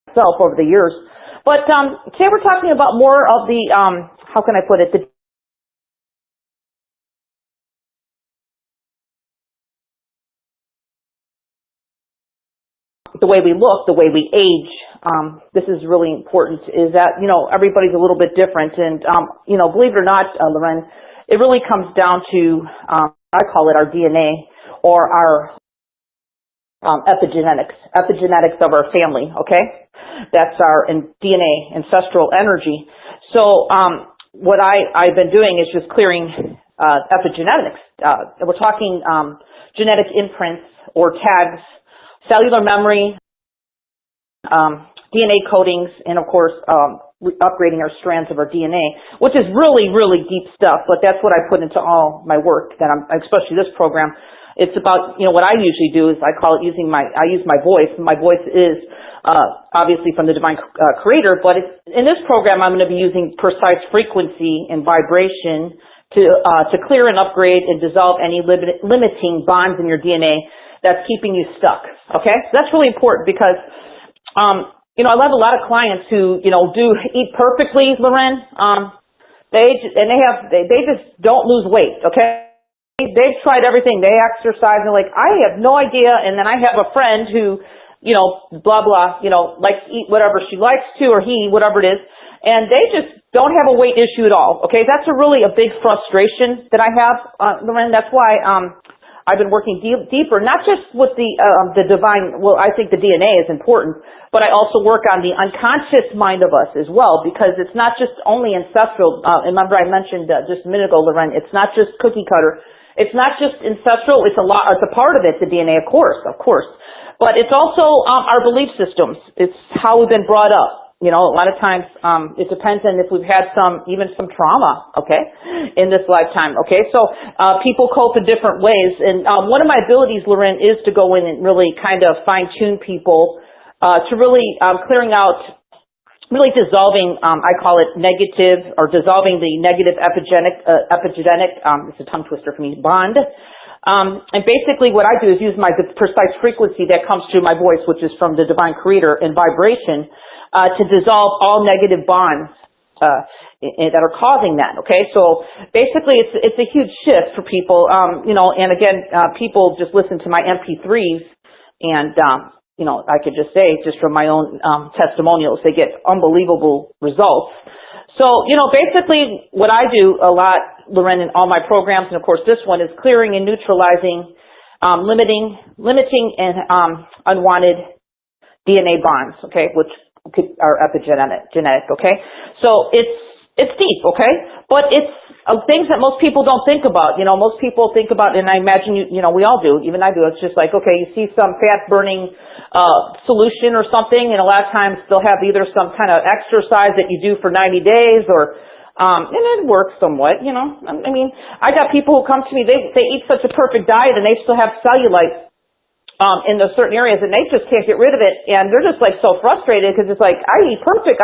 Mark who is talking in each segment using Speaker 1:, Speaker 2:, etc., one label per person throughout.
Speaker 1: myself over the years. But today we're talking about more of the, how can I put it, the way we look, the way we age. This is really important, is that, everybody's a little bit different. And, believe it or not, Loren, it really comes down to, I call it our DNA or our epigenetics of our family, okay? That's our DNA, ancestral energy. So what I've been doing is just clearing epigenetics. We're talking genetic imprints or tags, cellular memory, DNA codings, and of course upgrading our strands of our DNA, which is really, really deep stuff, but that's what I put into all my work, that especially this program. It's about, what I usually do is I call it I use my voice. My voice is obviously from the Divine Creator, but in this program I'm going to be using precise frequency and vibration to clear and upgrade and dissolve any limiting bonds in your DNA that's keeping you stuck. Okay, so that's really important because I have a lot of clients who do eat perfectly, Loren. They just don't lose weight. Okay. They've tried everything. They exercise and I have no idea. And then I have a friend who, blah, blah, likes to eat whatever she likes to, or he, whatever it is. And they just don't have a weight issue at all. Okay. That's a big frustration that I have, Loren. That's why, I've been working deeper, not just with the divine, well, I think the DNA is important, but I also work on the unconscious mind of us as well, because it's not just only ancestral. Remember I mentioned just a minute ago, Loren, it's not just cookie cutter. It's not just ancestral. It's a part of it, the DNA, of course. But it's also our belief systems. It's how we've been brought up. A lot of times it depends on if we've had even some trauma, okay, in this lifetime, okay? So people cope in different ways. And one of my abilities, Loren, is to go in and really kind of fine-tune people to really clearing out, really dissolving, I call it negative, or dissolving the negative epigenetic, it's a tongue twister for me, bond. And basically what I do is use my precise frequency that comes through my voice, which is from the Divine Creator, and vibration, to dissolve all negative bonds that are causing that. Okay, so basically it's a huge shift for people. And again, people just listen to my MP3s, and I could just say, just from my own testimonials, they get unbelievable results. So basically what I do a lot, Loren, in all my programs, and of course this one, is clearing and neutralizing, limiting and unwanted DNA bonds. Okay, which are epigenetic, okay? So it's deep, okay? But it's things that most people don't think about. Most people think about, and I imagine we all do, even I do. It's just like, okay, you see some fat burning solution or something, and a lot of times they'll have either some kind of exercise that you do for 90 days, or and it works somewhat, I mean, I got people who come to me, they eat such a perfect diet and they still have cellulite in those certain areas, and they just can't get rid of it, and they're just so frustrated, because it's like, I eat perfect.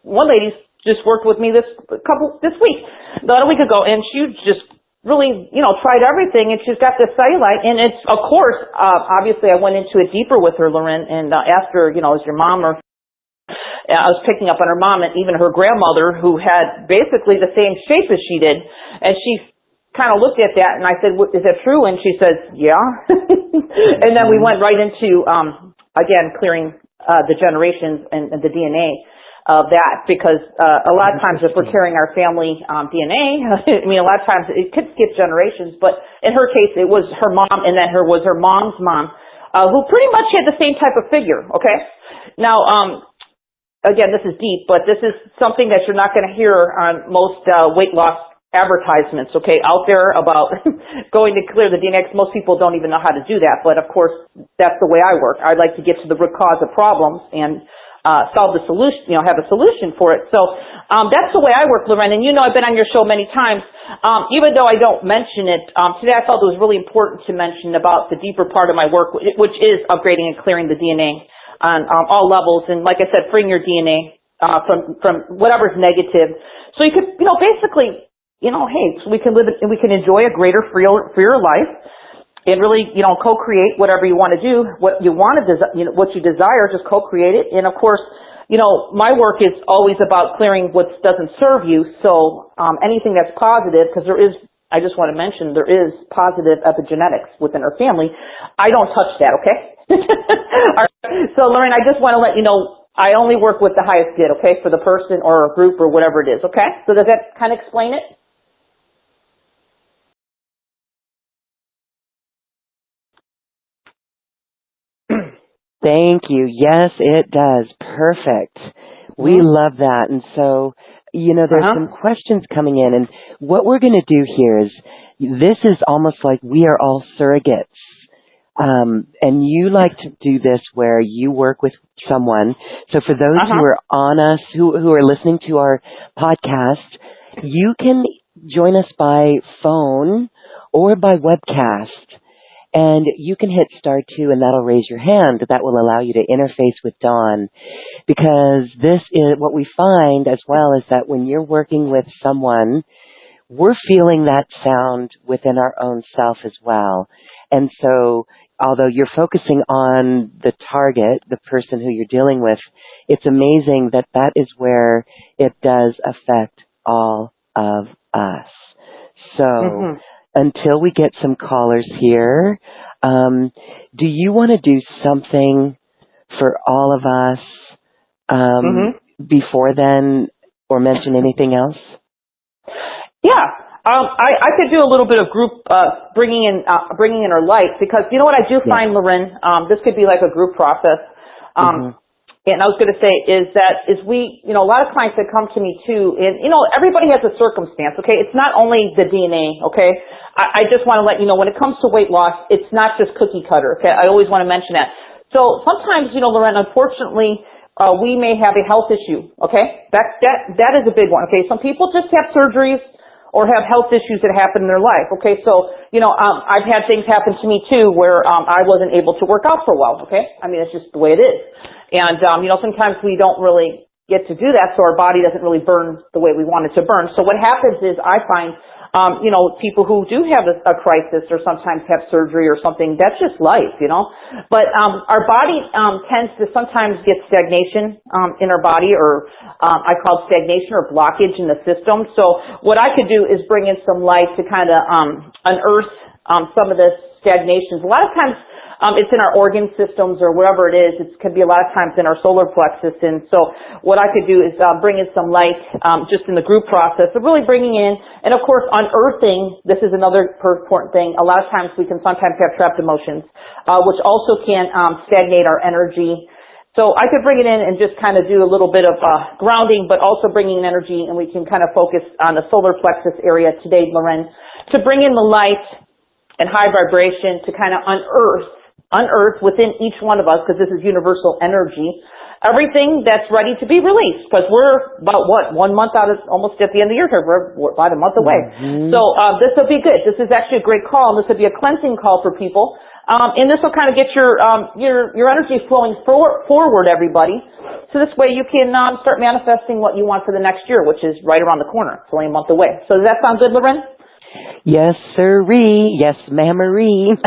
Speaker 1: One lady just worked with me this week, about a week ago, and she just really, tried everything, and she's got this cellulite, and it's, of course, obviously I went into it deeper with her, Loren, and asked her, is your mom, or I was picking up on her mom and even her grandmother, who had basically the same shape as she did, and she kind of looked at that, and I said, is that true? And she says, yeah. And then we went right into, again, clearing the generations and the DNA of that, because a lot of times if we're carrying our family DNA, I mean, a lot of times it could skip generations, but in her case, it was her mom, and then was her mom's mom, who pretty much had the same type of figure, okay? Now, again, this is deep, but this is something that you're not going to hear on most weight loss advertisements, okay, out there about going to clear the DNA. Most people don't even know how to do that, but of course, that's the way I work. I like to get to the root cause of problems and solve the solution, have a solution for it. So that's the way I work, Loren. And I've been on your show many times. Even though I don't mention it, today I felt it was really important to mention about the deeper part of my work, which is upgrading and clearing the DNA on all levels. And like I said, freeing your DNA from whatever's negative. So you could, basically, hey, so we can live it, and we can enjoy a greater, freer life. and really, co-create whatever you want to do, what you want to, what you desire, just co-create it. And of course, my work is always about clearing what doesn't serve you. So, anything that's positive, because I just want to mention, there is positive epigenetics within our family. I don't touch that, okay? All right. So, Lorraine, I just want to let you know, I only work with the highest good, okay, for the person or a group or whatever it is, okay? So does that kind of explain it?
Speaker 2: Thank you. Yes, it does. Perfect. We love that. And so, there's some questions coming in. And what we're going to do here is, this is almost like we are all surrogates. And you like to do this where you work with someone. So for those who are on us, who are listening to our podcast, you can join us by phone or by webcast. And you can hit *2 and that'll raise your hand. That will allow you to interface with Dawn. Because this is what we find as well, is that when you're working with someone, we're feeling that sound within our own self as well. And so, although you're focusing on the target, the person who you're dealing with, it's amazing that that is where it does affect all of us. So, until we get some callers here, do you want to do something for all of us before then, or mention anything else?
Speaker 1: Yeah. I could do a little bit of group bringing in our light, because you know what I do find, Loren, this could be like a group process. And I was going to say is we, a lot of clients that come to me too, and everybody has a circumstance, okay? It's not only the DNA, okay? I just want to let you know, when it comes to weight loss, it's not just cookie cutter, okay? I always want to mention that. So sometimes, Loren, unfortunately, we may have a health issue, okay? That is a big one, okay? Some people just have surgeries or have health issues that happen in their life, okay? So, I've had things happen to me too where I wasn't able to work out for a while, okay? I mean, it's just the way it is. And, sometimes we don't really get to do that, so our body doesn't really burn the way we want it to burn. So what happens is I find, people who do have a crisis or sometimes have surgery or something, that's just life, But our body tends to sometimes get stagnation in our body, or I call it stagnation or blockage in the system. So what I could do is bring in some light to kind of unearth some of the stagnations. A lot of times, it's in our organ systems or whatever it is. It can be a lot of times in our solar plexus. And so what I could do is bring in some light just in the group process of really bringing in, and of course unearthing. This is another important thing. A lot of times we can sometimes have trapped emotions, which also can stagnate our energy. So I could bring it in and just kind of do a little bit of grounding, but also bringing in energy, and we can kind of focus on the solar plexus area today, Loren, to bring in the light and high vibration to kind of unearth within each one of us, because this is universal energy, everything that's ready to be released, because we're about 1 month out of, almost at the end of the year, we're about a month away. So this will be good. This is actually a great call, and this will be a cleansing call for people. And this will kind of get your energy flowing forward, everybody. So this way you can start manifesting what you want for the next year, which is right around the corner. It's only a month away. So does that sound good, Loren?
Speaker 2: Yes, sirree. Yes, ma'am-marie.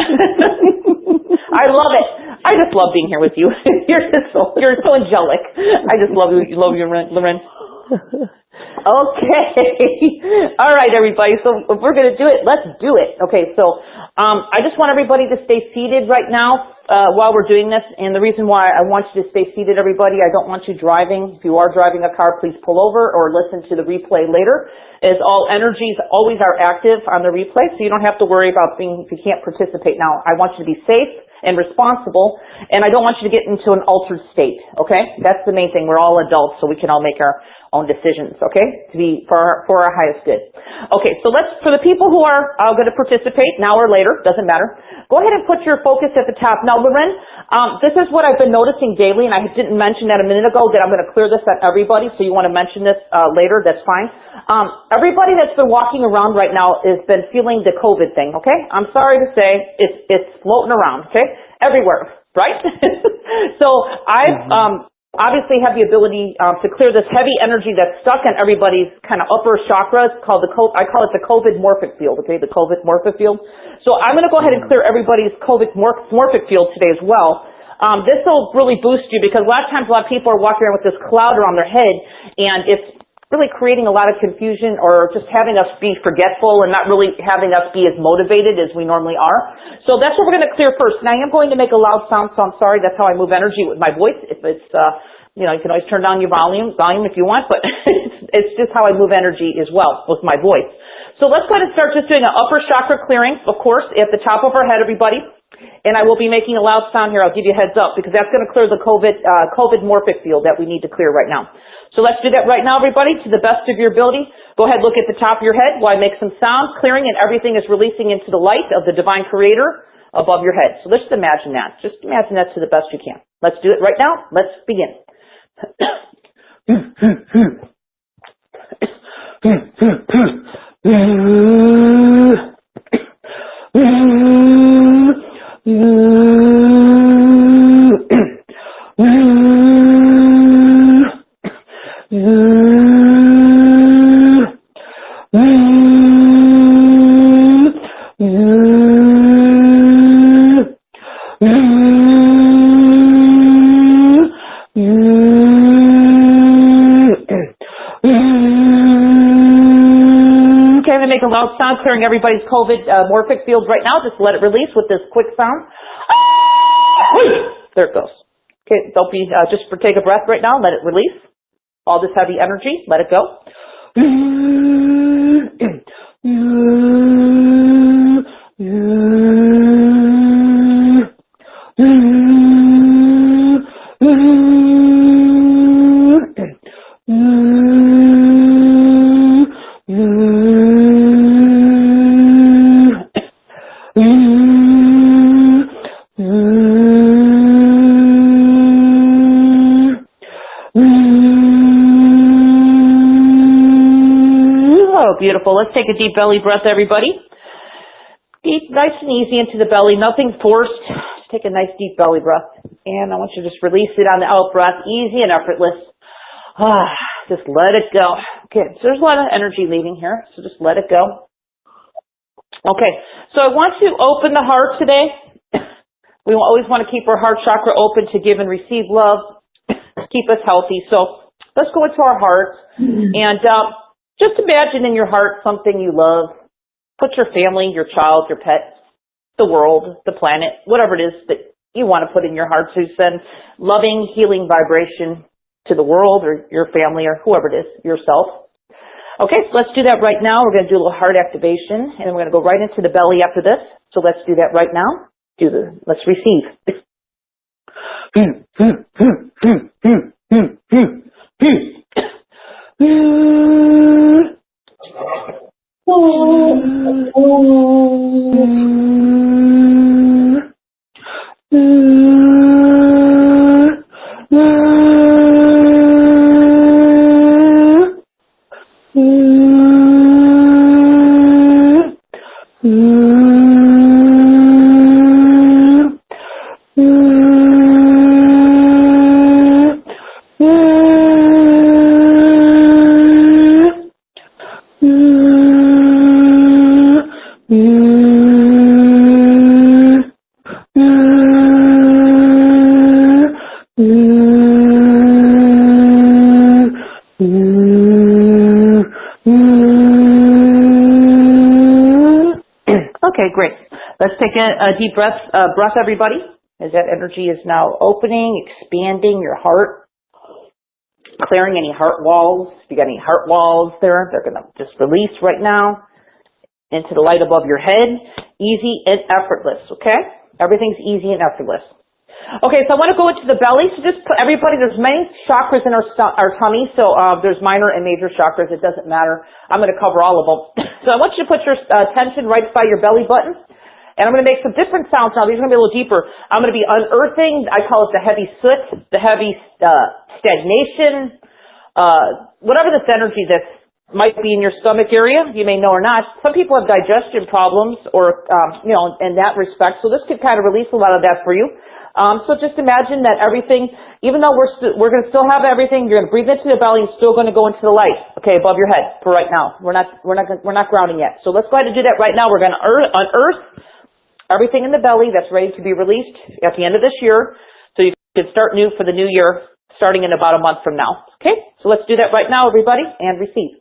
Speaker 1: I love it. I just love being here with you. You're so angelic. I just love you, Loren. Okay. All right, everybody. So if we're going to do it, let's do it. Okay. So I just want everybody to stay seated right now while we're doing this. And the reason why I want you to stay seated, everybody, I don't want you driving. If you are driving a car, please pull over or listen to the replay later, as all energies always are active on the replay. So you don't have to worry about if you can't participate. Now, I want you to be safe and responsible, and I don't want you to get into an altered state, okay? That's the main thing. We're all adults, so we can all make our own decisions, okay? To be for our highest good. Okay, so for the people who are going to participate now or later, doesn't matter, go ahead and put your focus at the top. Now, Loren, this is what I've been noticing daily, and I didn't mention that a minute ago, that I'm going to clear this on everybody, so you want to mention this later, that's fine. Everybody that's been walking around right now has been feeling the COVID thing, okay? I'm sorry to say, it's floating around, okay? Everywhere, right? So I've obviously have the ability to clear this heavy energy that's stuck in everybody's kind of upper chakras, called I call it the COVID morphic field, okay, the COVID morphic field. So I'm going to go ahead and clear everybody's COVID morphic field today as well. This will really boost you because a lot of times a lot of people are walking around with this cloud around their head, and it's really creating a lot of confusion or just having us be forgetful and not really having us be as motivated as we normally are. So that's what we're going to clear first. And I am going to make a loud sound, so I'm sorry. That's how I move energy with my voice. If it's, you know, you can always turn down your volume if you want, but it's just how I move energy as well with my voice. So let's go ahead and start just doing an upper chakra clearing, of course, at the top of our head, everybody. And I will be making a loud sound here. I'll give you a heads up because that's going to clear the COVID morphic field that we need to clear right now. So let's do that right now, everybody, to the best of your ability. Go ahead, look at the top of your head while I make some sound, clearing, and everything is releasing into the light of the divine creator above your head. So let's imagine that. Just imagine that to the best you can. Let's do it right now. Let's begin. Make a loud sound, clearing everybody's COVID morphic field right now. Just let it release with this quick sound. There it goes. Okay, don't be, just take a breath right now. Let it release. All this heavy energy, let it go. Beautiful. Let's take a deep belly breath, everybody. Deep, nice and easy into the belly. Nothing forced. Just take a nice deep belly breath. And I want you to just release it on the out breath. Easy and effortless. Just let it go. Okay, so there's a lot of energy leaving here, so just let it go. Okay, so I want to open the heart today. We always want to keep our heart chakra open to give and receive love, keep us healthy. So let's go into our heart. And just imagine in your heart something you love. Put your family, your child, your pet, the world, the planet, whatever it is that you want to put in your heart to send loving, healing vibration to the world or your family or whoever it is, yourself. Okay, so let's do that right now. We're going to do a little heart activation, and we're going to go right into the belly after this. So let's do that right now. Let's receive. Okay, great. Let's take a deep breath, everybody, as that energy is now opening, expanding your heart, clearing any heart walls. If you got any heart walls there, they're going to just release right now into the light above your head. Easy and effortless, okay? Everything's easy and effortless. Okay, so I want to go into the belly. So just put everybody, there's many chakras in our tummy. So there's minor and major chakras. It doesn't matter. I'm going to cover all of them. So I want you to put your attention right by your belly button. And I'm going to make some different sounds now. These are going to be a little deeper. I'm going to be unearthing. I call it the heavy soot, the heavy stagnation, whatever this energy that might be in your stomach area. You may know or not. Some people have digestion problems or, in that respect. So this could kind of release a lot of that for you. So just imagine that everything, even though we're going to still have everything, you're going to breathe into the belly and still going to go into the light, okay, above your head for right now. We're not grounding yet. So let's go ahead and do that right now. We're going to unearth everything in the belly that's ready to be released at the end of this year. So you can start new for the new year, starting in about a month from now. Okay? So let's do that right now, everybody, and receive.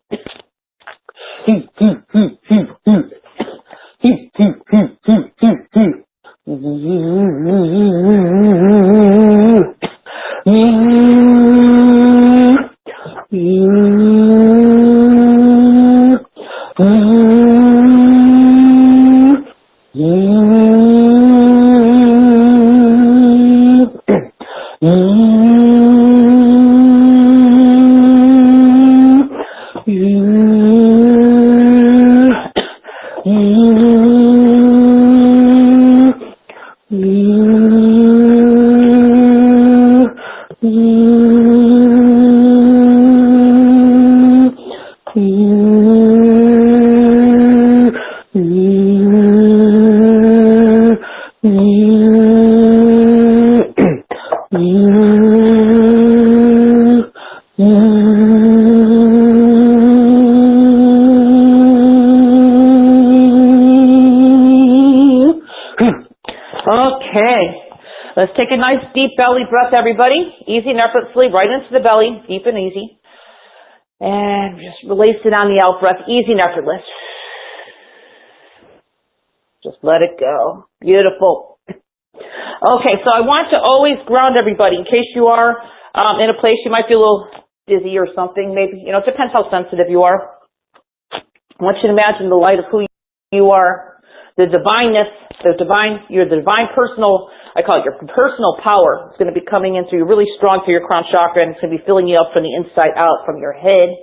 Speaker 1: Let's take a nice deep belly breath, everybody. Easy and effortlessly, right into the belly, deep and easy. And just release it on the out breath, easy and effortless. Just let it go. Beautiful. Okay, so I want to always ground everybody in case you are in a place you might be a little dizzy or something. Maybe, it depends how sensitive you are. I want you to imagine the light of who you are, the divineness, you're the divine personal, I call it your personal power. It's going to be coming in, so you're really strong through your crown chakra, and it's going to be filling you up from the inside out, from your head,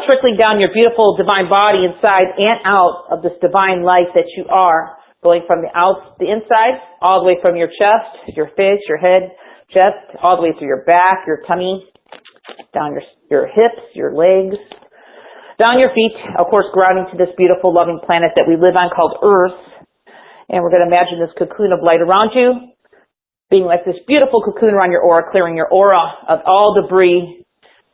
Speaker 1: trickling down your beautiful divine body inside and out of this divine light that you are, going from the inside, all the way from your chest, your face, your head, chest, all the way through your back, your tummy, down your hips, your legs, down your feet, of course, grounding to this beautiful, loving planet that we live on called Earth. And we're going to imagine this cocoon of light around you, being like this beautiful cocoon around your aura, clearing your aura of all debris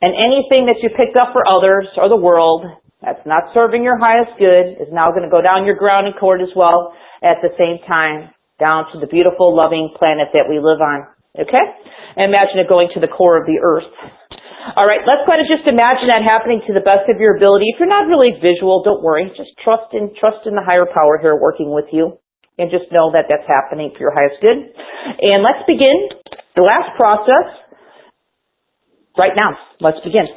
Speaker 1: and anything that you picked up for others or the world that's not serving your highest good is now going to go down your grounding cord as well at the same time, down to the beautiful, loving planet that we live on. Okay? And imagine it going to the core of the Earth. All right, let's kind of just imagine that happening to the best of your ability. If you're not really visual, don't worry. Just trust in the higher power here working with you. And just know that that's happening for your highest good. And let's begin the last process right now. Let's begin.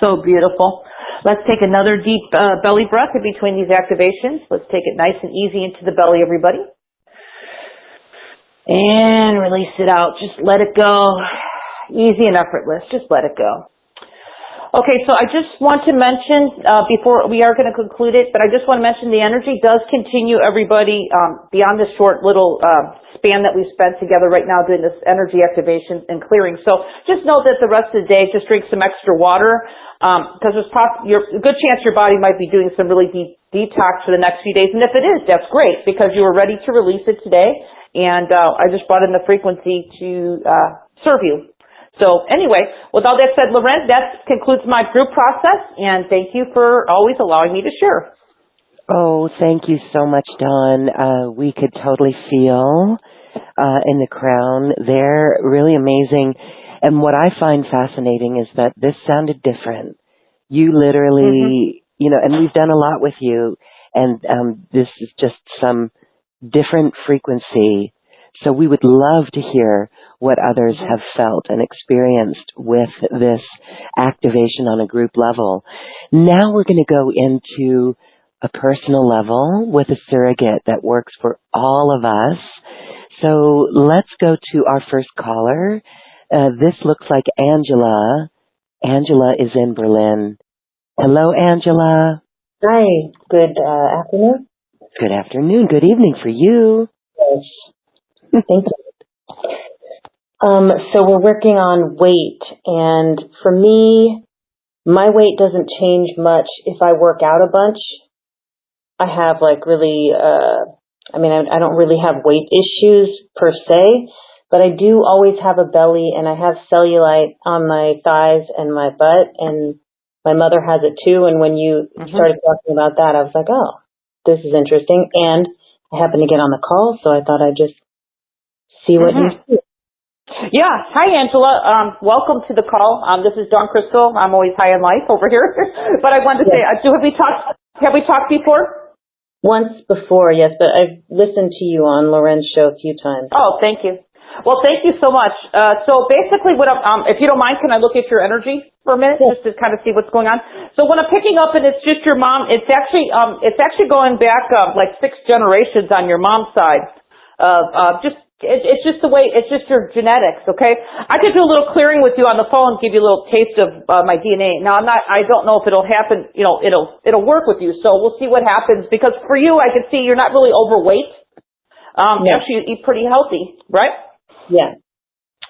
Speaker 1: So beautiful. Let's take another deep belly breath in between these activations. Let's take it nice and easy into the belly, everybody. And release it out. Just let it go. Easy and effortless. Just let it go. Okay, so I just want to mention, before we are going to conclude it, but I just want to mention the energy does continue, everybody, beyond this short little span that we spent together right now doing this energy activation and clearing. So just know that the rest of the day, just drink some extra water, because there's a good chance your body might be doing some really deep detox for the next few days. And if it is, that's great, because you were ready to release it today. And I just brought in the frequency to serve you. So anyway, with all that said, Loren, that concludes my group process, and thank you for always allowing me to share.
Speaker 2: Oh, thank you so much, Dawn. We could totally feel in the crown. They're really amazing. And what I find fascinating is that this sounded different. You literally, and we've done a lot with you, and this is just some different frequency. So we would love to hear what others have felt and experienced with this activation on a group level. Now we're going to go into a personal level with a surrogate that works for all of us. So let's go to our first caller. This looks like Angela. Angela is in Berlin. Hello, Angela.
Speaker 3: Hi. Good afternoon.
Speaker 2: Good afternoon. Good evening for you.
Speaker 3: Yes. Thank you. So we're working on weight, and for me, my weight doesn't change much if I work out a bunch. I have really, I don't really have weight issues per se, but I do always have a belly, and I have cellulite on my thighs and my butt, and my mother has it too. And when you started talking about that, I was like, oh, this is interesting. And I happened to get on the call, so I thought I'd just see what you see.
Speaker 1: Yeah. Hi, Angela. Welcome to the call. This is Dawn Crystal. I'm always high in life over here. But I wanted to say, have we talked before?
Speaker 3: Once before, yes, but I've listened to you on Loren's show a few times.
Speaker 1: Oh, thank you. Well, thank you so much. So basically, what if you don't mind, can I look at your energy for a minute, just to kind of see what's going on? So what I'm picking up, and it's just your mom. It's actually going back like 6 generations on your mom's side. It's just the way. It's just your genetics. Okay. I could do a little clearing with you on the phone, give you a little taste of my DNA. Now I don't know if it'll happen. It'll work with you. So we'll see what happens, because for you, I can see you're not really overweight. Actually, you eat pretty healthy, right?
Speaker 3: Yeah.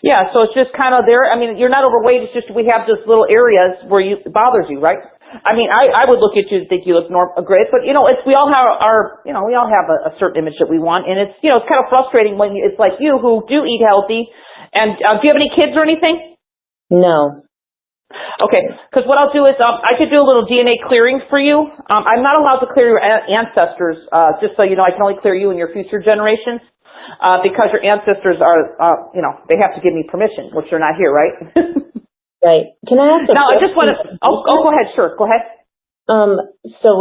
Speaker 1: Yeah, so it's just kind of there. I mean, you're not overweight. It's just we have just little areas where it bothers you, right? I mean, I would look at you and think you look great, but we all have we all have a certain image that we want, and it's it's kind of frustrating when it's like you who do eat healthy. And do you have any kids or anything?
Speaker 3: No.
Speaker 1: Okay, because what I'll do is I could do a little DNA clearing for you. I'm not allowed to clear your ancestors, just so you know. I can only clear you and your future generations. Because your ancestors are, they have to give me permission, which they're not here, right?
Speaker 3: Right. Can I ask
Speaker 1: Now, I just want to, go ahead, sure, go ahead.
Speaker 3: So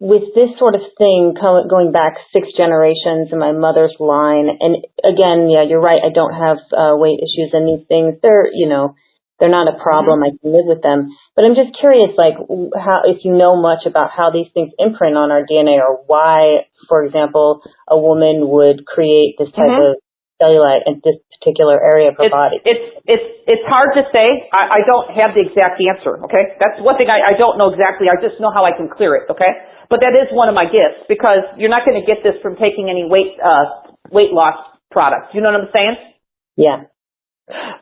Speaker 3: with this sort of thing going back 6 generations in my mother's line, and again, yeah, you're right, I don't have weight issues, and these things, they're not a problem. I can live with them. But I'm just curious, how, if you know much about how these things imprint on our DNA, or why, for example, a woman would create this type of cellulite in this particular area of her body.
Speaker 1: It's hard to say. I don't have the exact answer, okay? That's one thing I don't know exactly. I just know how I can clear it, okay? But that is one of my gifts, because you're not going to get this from taking any weight loss products. You know what I'm saying?
Speaker 3: Yeah.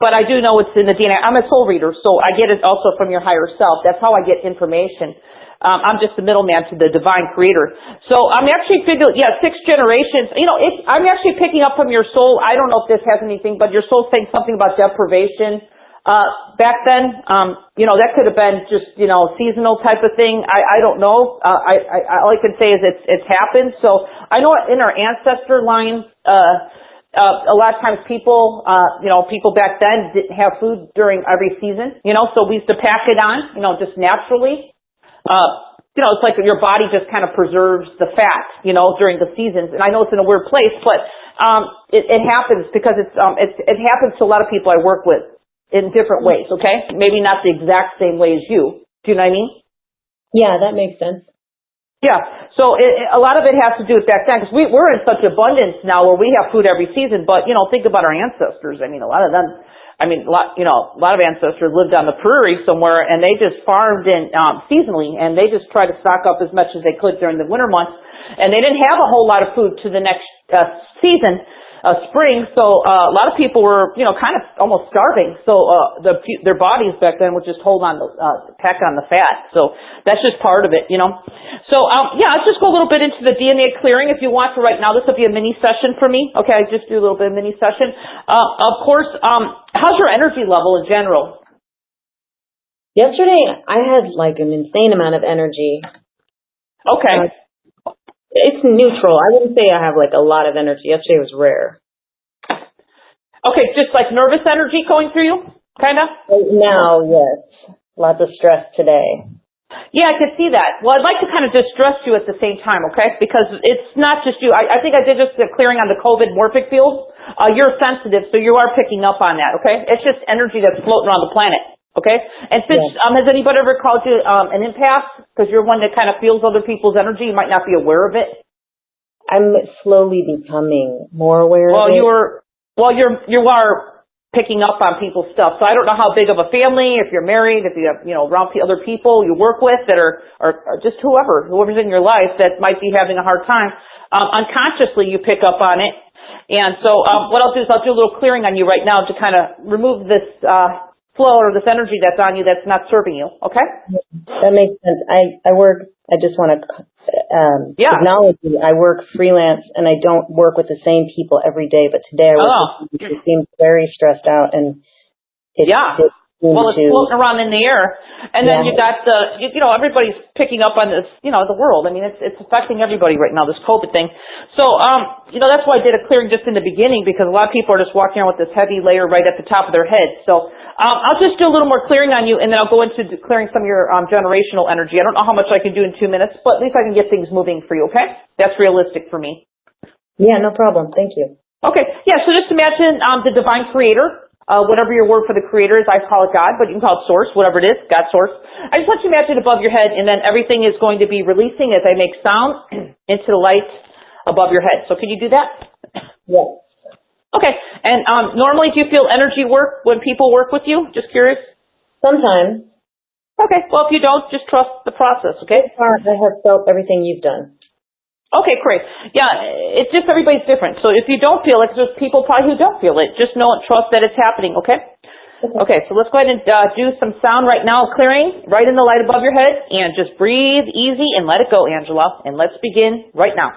Speaker 1: But I do know it's in the DNA. I'm a soul reader, so I get it also from your higher self. That's how I get information. I'm just the middleman to the divine creator. So I'm actually figuring, 6 generations. I'm actually picking up from your soul. I don't know if this has anything, but your soul's saying something about deprivation. Back then, that could have been just, seasonal type of thing. I don't know. All I can say is it's happened. So I know in our ancestor line, a lot of times people back then didn't have food during every season, so we used to pack it on, just naturally. It's like your body just kind of preserves the fat, during the seasons. And I know it's in a weird place, but, it happens because it happens to a lot of people I work with in different ways. Okay. Maybe not the exact same way as you. Do you know what I mean?
Speaker 3: Yeah, that makes sense.
Speaker 1: Yeah, so a lot of it has to do with back then, because we're in such abundance now where we have food every season. But think about our ancestors. I mean, a lot of ancestors lived on the prairie somewhere, and they just farmed in seasonally, and they just tried to stock up as much as they could during the winter months, and they didn't have a whole lot of food to the next season. Spring, so a lot of people were, kind of almost starving. So their bodies back then would just hold on, pack on the fat. So that's just part of it, So I'll just go a little bit into the DNA clearing if you want for right now. This will be a mini session for me. Okay, I just do a little bit of mini session. Of course, how's your energy level in general?
Speaker 3: Yesterday, I had an insane amount of energy.
Speaker 1: Okay.
Speaker 3: It's neutral. I wouldn't say I have like a lot of energy. Yesterday was rare.
Speaker 1: Okay, just like nervous energy going through you, kind of?
Speaker 3: Right now, yes. Lots of stress today.
Speaker 1: Yeah, I can see that. Well, I'd like to kind of distress you at the same time, okay? Because it's not just you. I think I did just the clearing on the COVID morphic field. You're sensitive, so you are picking up on that, okay? It's just energy that's floating around the planet, okay? And since, has anybody ever called you an empath? Because you're one that kind of feels other people's energy. You might not be aware of it.
Speaker 3: I'm slowly becoming more aware of it.
Speaker 1: You are picking up on people's stuff. So I don't know how big of a family, if you're married, if you have, around other people you work with that are just whoever's in your life that might be having a hard time. Unconsciously you pick up on it. And so, what I'll do is I'll do a little clearing on you right now to kind of remove this, flow or this energy that's on you that's not serving you. Okay?
Speaker 3: That makes sense. I just want to acknowledge you. I work freelance and I don't work with the same people every day, but today I work with people who seem very stressed out and it's
Speaker 1: floating around in the air. And then you got everybody's picking up on this, the world. I mean, it's affecting everybody right now, this COVID thing. So, that's why I did a clearing just in the beginning, because a lot of people are just walking around with this heavy layer right at the top of their head. So, I'll just do a little more clearing on you, and then I'll go into clearing some of your generational energy. I don't know how much I can do in 2 minutes, but at least I can get things moving for you, okay? That's realistic for me.
Speaker 3: Yeah, no problem. Thank you.
Speaker 1: Okay. Yeah, so just imagine the divine creator. Whatever your word for the creator is, I call it God, but you can call it source, whatever it is, God source. I just want you to imagine above your head, and then everything is going to be releasing as I make sound into the light above your head. So can you do that?
Speaker 3: Yes.
Speaker 1: Okay. And normally do you feel energy work when people work with you? Just curious.
Speaker 3: Sometimes.
Speaker 1: Okay. Well, if you don't, just trust the process, okay?
Speaker 3: So far, I have felt everything you've done.
Speaker 1: Okay, great. Yeah, it's just everybody's different. So if you don't feel it, there's people probably who don't feel it. Just know and trust that it's happening, okay? Okay, so let's go ahead and do some sound right now, clearing right in the light above your head, and just breathe easy and let it go, Angela. And let's begin right now.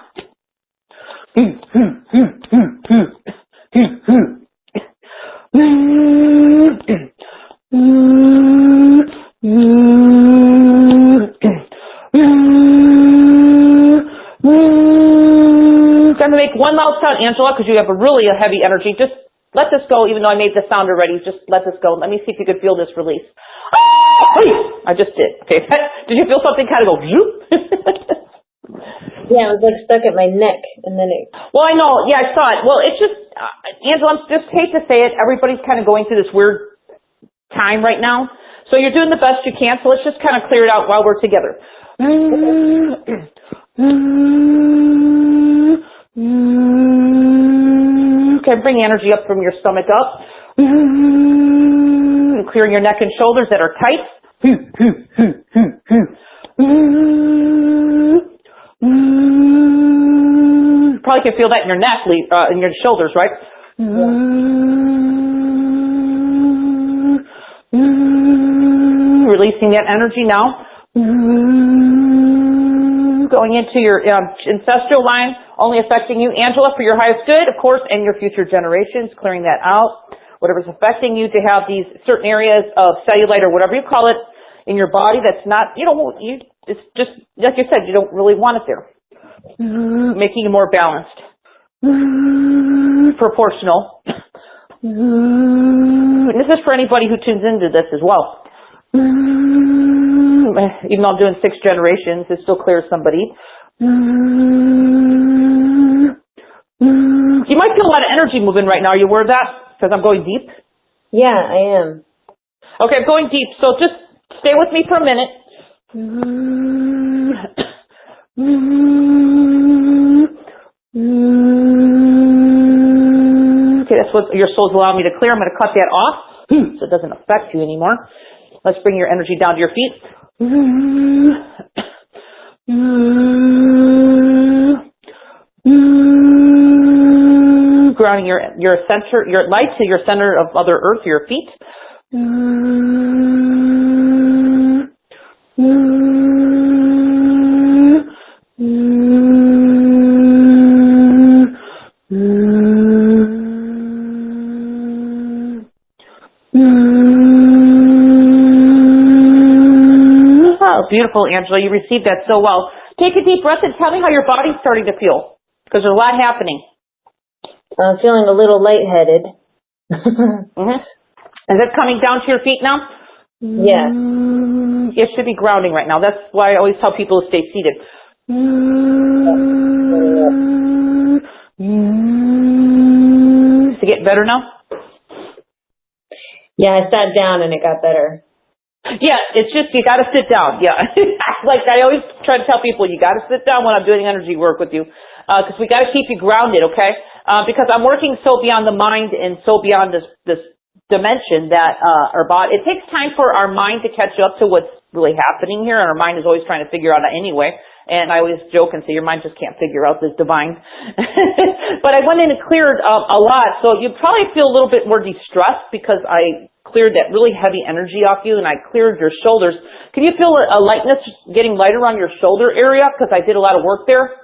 Speaker 1: I'm going to make one loud sound, Angela, because you have a heavy energy. Just let this go, even though I made the sound already. Just let this go. Let me see if you could feel this release. I just did. Okay. Did you feel something kind of go, zoop?
Speaker 3: Yeah, it was like stuck at my neck, and then it...
Speaker 1: Well, I know. Yeah, I saw it. Well, it's just, Angela, I just hate to say it. Everybody's kind of going through this weird time right now. So you're doing the best you can. So let's just kind of clear it out while we're together. Okay, bring energy up from your stomach up. Clearing your neck and shoulders that are tight. Probably can feel that in your neck, in your shoulders, right? Releasing that energy now. Going into your ancestral line, only affecting you, Angela, for your highest good, of course, and your future generations, clearing that out. Whatever's affecting you to have these certain areas of cellulite or whatever you call it in your body that's not, it's just, like you said, you don't really want it there. Making you more balanced. Proportional. And this is for anybody who tunes into this as well. Even though I'm doing 6 generations, it still clears somebody. You might feel a lot of energy moving right now. Are you aware of that? Because I'm going deep?
Speaker 3: Yeah, I am.
Speaker 1: Okay, I'm going deep. So just stay with me for a minute. Okay, that's what your soul's allowing me to clear. I'm going to cut that off so it doesn't affect you anymore. Let's bring your energy down to your feet. Grounding your center, your light to your center of Mother Earth, your feet. Beautiful, Angela. You received that so well. Take a deep breath and tell me how your body's starting to feel, because there's a lot happening.
Speaker 3: I'm feeling a little lightheaded.
Speaker 1: Mm-hmm. Is it coming down to your feet now?
Speaker 3: Yeah.
Speaker 1: It should be grounding right now. That's why I always tell people to stay seated. Is it getting better now?
Speaker 3: Yeah, I sat down and it got better.
Speaker 1: Yeah, it's just, you gotta sit down, yeah. Like I always try to tell people, you gotta sit down when I'm doing energy work with you, because we gotta keep you grounded, okay? Because I'm working so beyond the mind and so beyond this dimension that, our body, it takes time for our mind to catch up to what's really happening here, and our mind is always trying to figure out anyway. And I always joke and say, your mind just can't figure out this divine. But I went in and cleared a lot, so you probably feel a little bit more distressed because I cleared that really heavy energy off you, and I cleared your shoulders. Can you feel a lightness getting lighter on your shoulder area? Because I did a lot of work there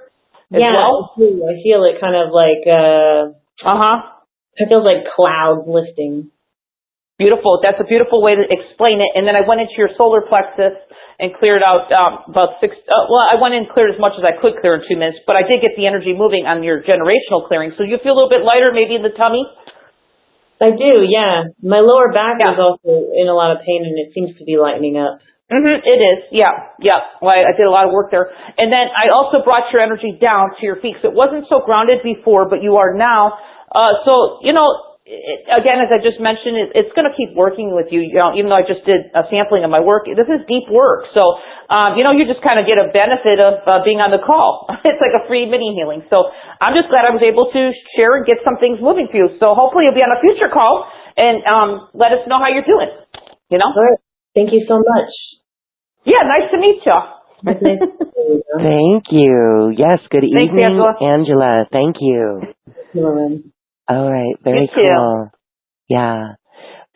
Speaker 1: as well.
Speaker 3: Yeah, I feel it kind of like, it feels like clouds lifting.
Speaker 1: Beautiful. That's a beautiful way to explain it. And then I went into your solar plexus and cleared out about I went in and cleared as much as I could clear in 2 minutes, but I did get the energy moving on your generational clearing. So you feel a little bit lighter maybe in the tummy?
Speaker 3: I do, yeah. My lower back is also in a lot of pain, and it seems to be lightening up.
Speaker 1: It is, yeah. Well, I did a lot of work there. And then I also brought your energy down to your feet. So it wasn't so grounded before, but you are now. So, again, as I just mentioned, it's going to keep working with you, even though I just did a sampling of my work. This is deep work. So, you just kind of get a benefit of being on the call. It's like a free mini healing. So I'm just glad I was able to share and get some things moving for you. So hopefully you'll be on a future call and let us know how you're doing, All
Speaker 3: right. Thank you so much.
Speaker 1: Yeah, nice to meet you.
Speaker 2: Thank you. Yes, good evening, Angela. Thank you. All right, very cool. Yeah,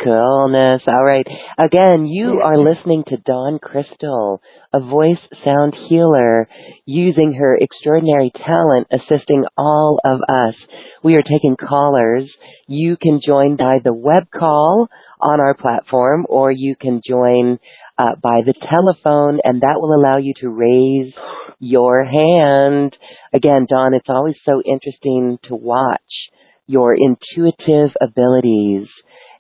Speaker 2: coolness. All right. Again, you are listening to Dawn Crystal, a voice sound healer, using her extraordinary talent assisting all of us. We are taking callers. You can join by the web call on our platform, or you can join by the telephone, and that will allow you to raise your hand. Again, Dawn, it's always so interesting to watch your intuitive abilities.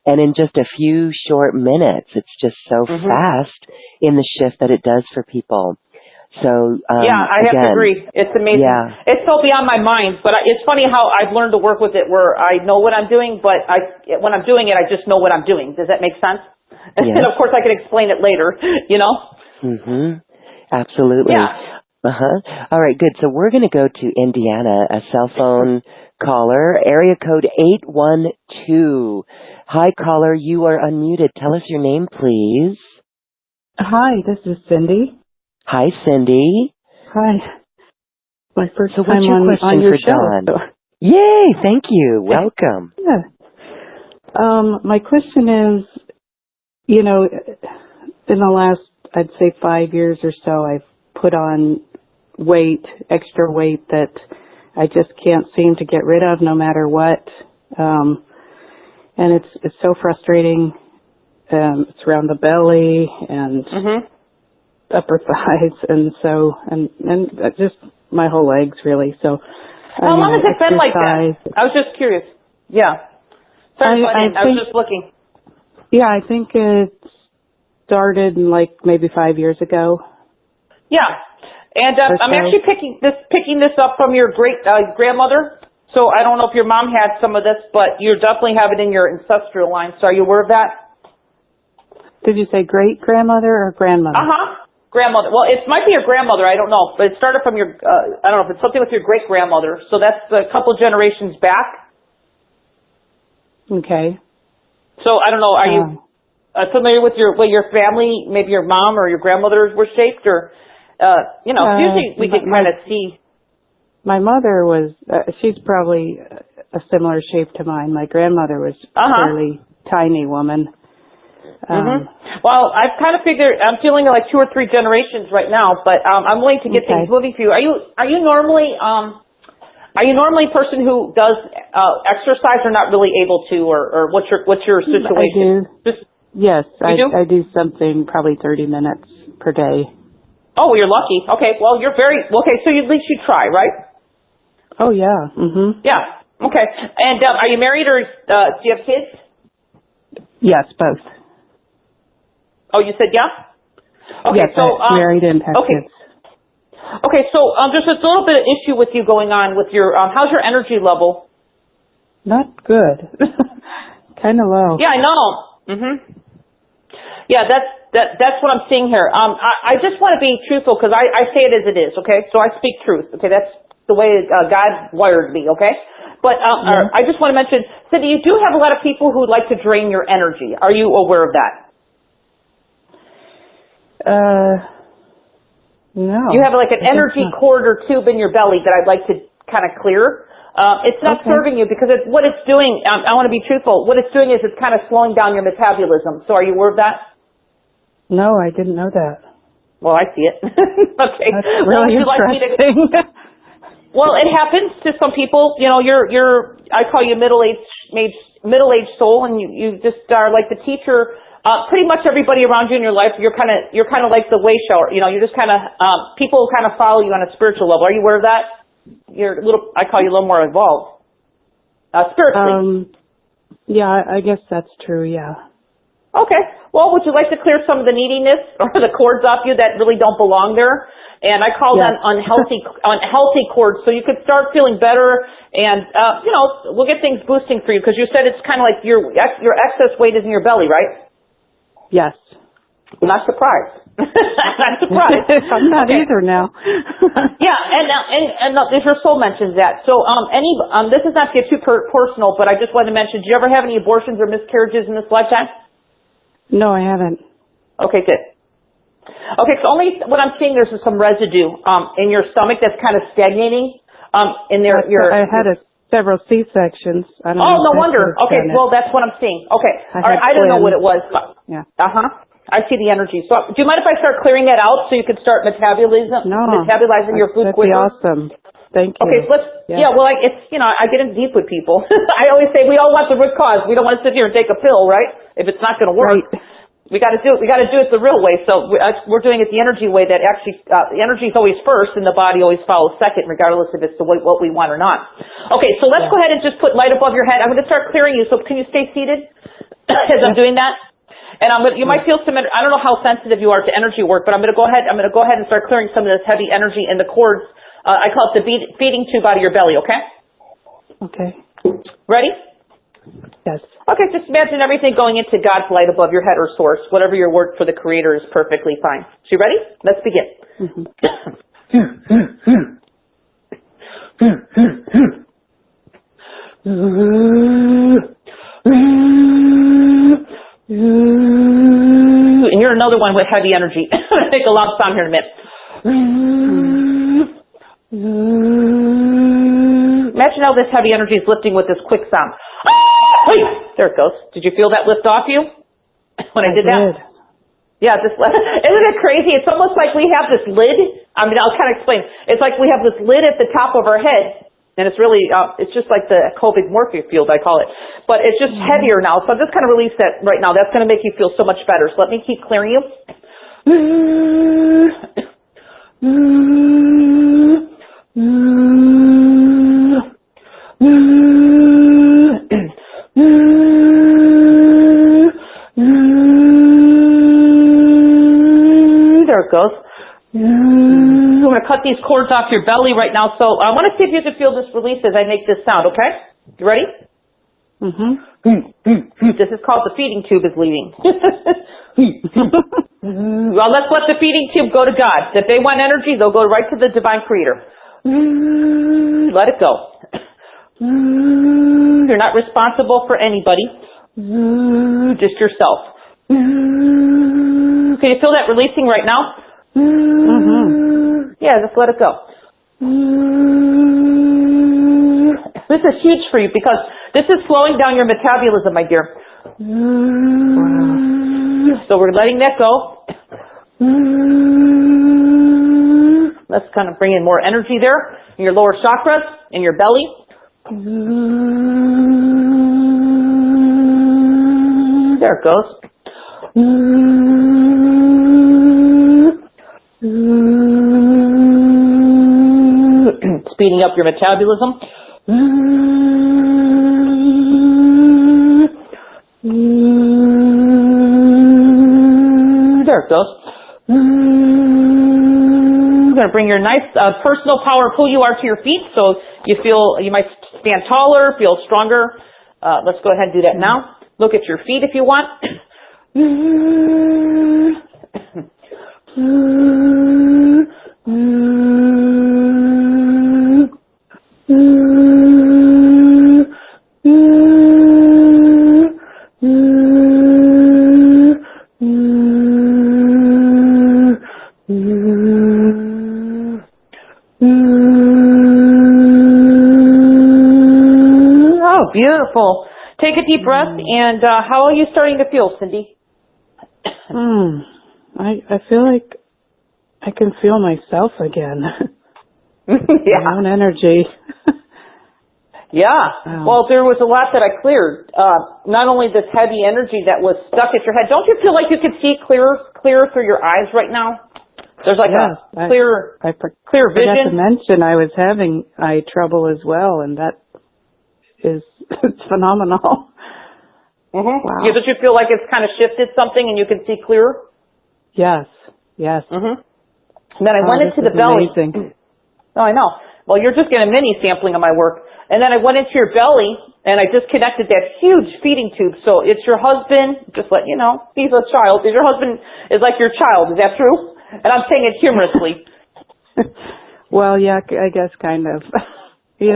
Speaker 2: And in just a few short minutes, it's just so fast in the shift that it does for people. So,
Speaker 1: I have to agree. It's amazing.
Speaker 2: Yeah.
Speaker 1: It's so beyond my mind, but it's funny how I've learned to work with it where I know what I'm doing, but when I'm doing it, I just know what I'm doing. Does that make sense? Yes. And of course I can explain it later,
Speaker 2: Absolutely.
Speaker 1: Yeah.
Speaker 2: All right, good. So we're going to go to Indiana, a cell phone caller, area code 812. Hi, caller. You are unmuted. Tell us your name, please.
Speaker 4: Hi, this is Cindy.
Speaker 2: Hi, Cindy.
Speaker 4: Hi. My first
Speaker 2: so
Speaker 4: time
Speaker 2: what's your question
Speaker 4: on your
Speaker 2: for
Speaker 4: show.
Speaker 2: Dawn? So. Yay, thank you. Welcome.
Speaker 4: Yeah. My question is, in the last, I'd say 5 years or so, I've put on extra weight that I just can't seem to get rid of no matter what. And it's so frustrating. It's around the belly and upper thighs and just my whole legs really. So
Speaker 1: how long has it been like that? I was just curious. Yeah. Sorry, I was just looking.
Speaker 4: Yeah, I think it started maybe 5 years ago.
Speaker 1: Yeah. And I'm actually picking this up from your great grandmother. So I don't know if your mom had some of this, but you definitely have it in your ancestral line. So are you aware of that?
Speaker 4: Did you say great grandmother or grandmother?
Speaker 1: Grandmother. Well, it might be your grandmother. I don't know, but it started from your. I don't know if it's something with your great grandmother. So that's a couple generations back.
Speaker 4: Okay.
Speaker 1: So I don't know. Are you familiar with your family? Maybe your mom or your grandmother were shaped, or usually we can kind of see.
Speaker 4: My mother was. She's probably a similar shape to mine. My grandmother was a fairly tiny woman.
Speaker 1: Well, I've kind of figured. I'm feeling like 2 or 3 generations right now, but I'm willing to get things moving for you. Are you normally a person who does exercise or not really able to, or what's your situation?
Speaker 4: I do. Yes, I do something probably 30 minutes per day.
Speaker 1: Oh, well, you're lucky. Okay, well, you're very, okay, so at least you try, right?
Speaker 4: Oh, yeah. Mm-hmm.
Speaker 1: Yeah, okay. And are you married or do you have kids?
Speaker 4: Yes, both.
Speaker 1: Oh, you said yeah? Okay,
Speaker 4: yes,
Speaker 1: so...
Speaker 4: married and have
Speaker 1: okay.
Speaker 4: kids.
Speaker 1: Okay, so there's a little bit of issue with you going on with your, how's your energy level?
Speaker 4: Not good. Kind of low.
Speaker 1: Yeah, I know. Yeah, that's what I'm seeing here. I just want to be truthful because I say it as it is, okay? So I speak truth, okay? That's the way God wired me, okay? But I just want to mention, Cindy, you do have a lot of people who like to drain your energy. Are you aware of that?
Speaker 4: No.
Speaker 1: You have like an energy cord or tube in your belly that I'd like to kind of clear. It's not serving you because what it's doing, I want to be truthful, what it's doing is it's kind of slowing down your metabolism. So are you aware of that?
Speaker 4: No, I didn't know that.
Speaker 1: Well, I see it. Okay.
Speaker 4: That's really interesting.
Speaker 1: Well, it happens to some people. You know, I call you middle-aged soul, and you just are like the teacher. Pretty much everybody around you in your life, you're kind of like the way shower. You know, you're just kind of people kind of follow you on a spiritual level. Are you aware of that? I call you a little more involved spiritually.
Speaker 4: Yeah, I guess that's true. Yeah.
Speaker 1: Okay. Well, would you like to clear some of the neediness or the cords off you that really don't belong there? And I call them unhealthy cords, so you could start feeling better, and we'll get things boosting for you because you said it's kind of like your excess weight is in your belly, right?
Speaker 4: Yes.
Speaker 1: I'm not surprised. I'm not surprised.
Speaker 4: I'm not either now.
Speaker 1: Yeah, and your soul mentions that. So this is not to get too personal, but I just wanted to mention, did you ever have any abortions or miscarriages in this lifetime?
Speaker 4: No, I haven't.
Speaker 1: Okay, good. Okay, so only what I'm seeing there's some residue in your stomach that's kind of stagnating.
Speaker 4: I had several C-sections. I don't know.
Speaker 1: Oh, no wonder. Okay, well, that's what I'm seeing. Okay, all right. I don't know what it was.
Speaker 4: Yeah.
Speaker 1: I see the energy. So, do you mind if I start clearing that out so you can start metabolizing your food quicker?
Speaker 4: That'd be awesome. Thank you.
Speaker 1: Okay, so let's. Yeah, well, I get in deep with people. I always say we all want the root cause. We don't want to sit here and take a pill, right? If it's not going to work.
Speaker 4: Right.
Speaker 1: We got to do it. We got to do it the real way. So we're doing it the energy way. That actually, the energy is always first, and the body always follows second, regardless if it's what we want or not. Okay, so let's go ahead and just put light above your head. I'm going to start clearing you. So can you stay seated as I'm doing that? And you might feel some. I don't know how sensitive you are to energy work, but I'm going to go ahead. I'm going to go ahead and start clearing some of this heavy energy in the cords. I call it the feeding tube out of your belly. Okay.
Speaker 4: Okay.
Speaker 1: Ready?
Speaker 4: Yes.
Speaker 1: Okay, just imagine everything going into God's light above your head or source. Whatever your work for the Creator is perfectly fine. So you ready? Let's begin. And you're another one with heavy energy. I'm going to make a loud sound here in a minute. Imagine how this heavy energy is lifting with this quick sound. There it goes. Did you feel that lift off you when I did that? Yeah, isn't it crazy? It's almost like we have this lid. I mean, I'll kind of explain. It's like we have this lid at the top of our head, and it's really, it's just like the Covic morphine field, I call it. But it's just heavier now, so I'm just going to release that right now. That's going to make you feel so much better. So let me keep clearing you. There it goes. I'm going to cut these cords off your belly right now. So I want to see if you can feel this release as I make this sound, okay? You ready? This is called the feeding tube is leaving. Well, let's let the feeding tube go to God. If they want energy, they'll go right to the divine creator. Let it go. You're not responsible for anybody. Just yourself. Can you feel that releasing right now? Yeah, just let it go. This is huge for you because this is slowing down your metabolism, my dear. So we're letting that go. Let's kind of bring in more energy there in your lower chakras, in your belly. There it goes. speeding up your metabolism. There it goes. You're going to bring your nice personal power, pull you are to your feet, so you might stand taller, feel stronger. Let's go ahead and do that now. Look at your feet if you want. Oh, beautiful. Take a deep breath, and how are you starting to feel, Cindy?
Speaker 4: I feel like I can feel myself again.
Speaker 1: Yeah.
Speaker 4: My own energy.
Speaker 1: Yeah. Well, there was a lot that I cleared. Not only this heavy energy that was stuck at your head. Don't you feel like you can see clearer through your eyes right now? There's like a clear
Speaker 4: clear
Speaker 1: vision.
Speaker 4: I forgot to mention I was having eye trouble as well, and that is it's phenomenal.
Speaker 1: Mm-hmm.
Speaker 4: Wow.
Speaker 1: Yeah, don't you feel like it's kind of shifted something and you can see clearer?
Speaker 4: Yes.
Speaker 1: Mm-hmm. And then I went into the belly.
Speaker 4: Amazing.
Speaker 1: Oh, I know. Well, you're just getting a mini sampling of my work. And then I went into your belly, and I just connected that huge feeding tube. So it's your husband, just let you know, he's a child. Your husband is like your child. Is that true? And I'm saying it humorously.
Speaker 4: Well, yeah, I guess kind of. He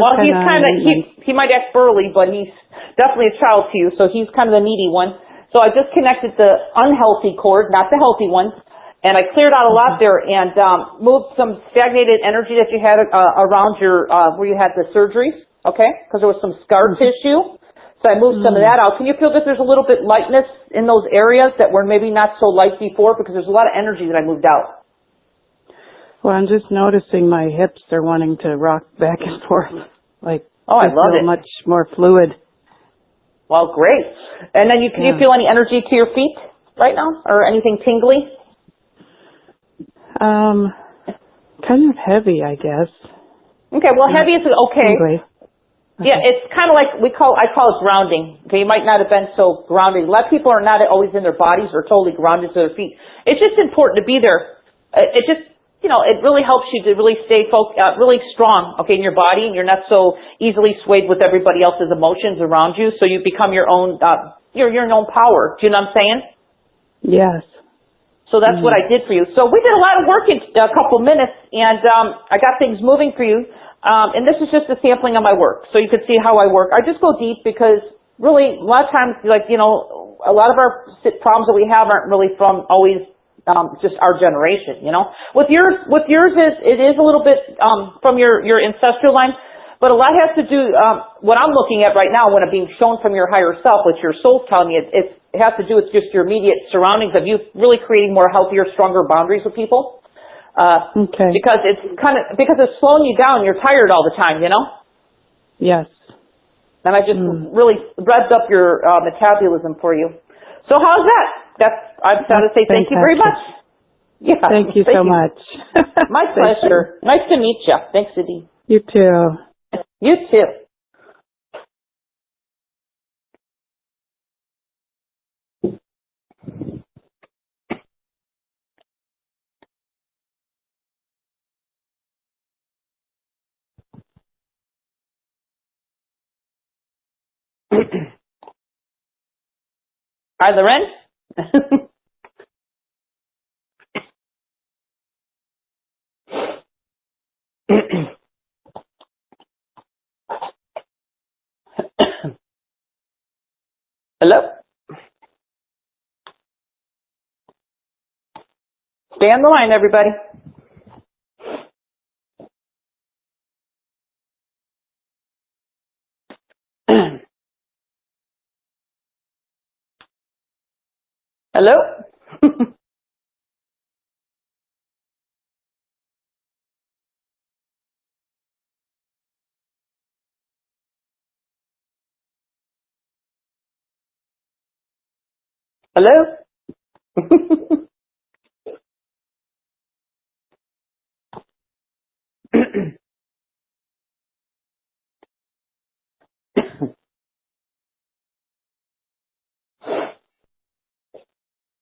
Speaker 4: might act burly, but he's definitely a child to you, so he's kind of the needy one. So I just connected the unhealthy cord, not the healthy one, and I cleared out a lot there and moved some stagnated energy that you had around your where you had the surgeries, okay? Because there was some scar tissue. So I moved some of that out. Can you feel that there's a little bit lightness in those areas that were maybe not so light before? Because there's a lot of energy that I moved out. Well, I'm just noticing my hips are wanting to rock back and forth. Like,
Speaker 1: I love it.
Speaker 4: Much more fluid.
Speaker 1: Well, great. And then can you feel any energy to your feet right now, or anything tingly?
Speaker 4: Kind of heavy, I guess.
Speaker 1: Okay. Well, heavy is okay.
Speaker 4: Tingly.
Speaker 1: Yeah, it's kind of like I call it grounding. Okay, you might not have been so grounded. A lot of people are not always in their bodies or totally grounded to their feet. It's just important to be there. It just, it really helps you to really stay really strong, okay, in your body, and you're not so easily swayed with everybody else's emotions around you. So you become your own, your own power. Do you know what I'm saying?
Speaker 4: Yes.
Speaker 1: So that's what I did for you. So we did a lot of work in a couple minutes, and I got things moving for you. And this is just a sampling of my work, so you can see how I work. I just go deep because really, a lot of times, a lot of our problems that we have aren't really from always just our generation, With yours, it is a little bit from your ancestral line, but a lot has to do, what I'm looking at right now when I'm being shown from your higher self, what your soul's telling me, it has to do with just your immediate surroundings of you really creating more healthier, stronger boundaries with people.
Speaker 4: Okay.
Speaker 1: Because it's slowing you down. You're tired all the time,
Speaker 4: Yes.
Speaker 1: And I just really revved up your metabolism for you. So how's that? I've got to say thank you very much. Yeah.
Speaker 4: Thank you so much.
Speaker 1: My pleasure. Nice to meet you. Thanks, Cindy.
Speaker 4: You too.
Speaker 1: You too. Hi, Loren. Hello? Stay on the line, everybody. Hello? Hello?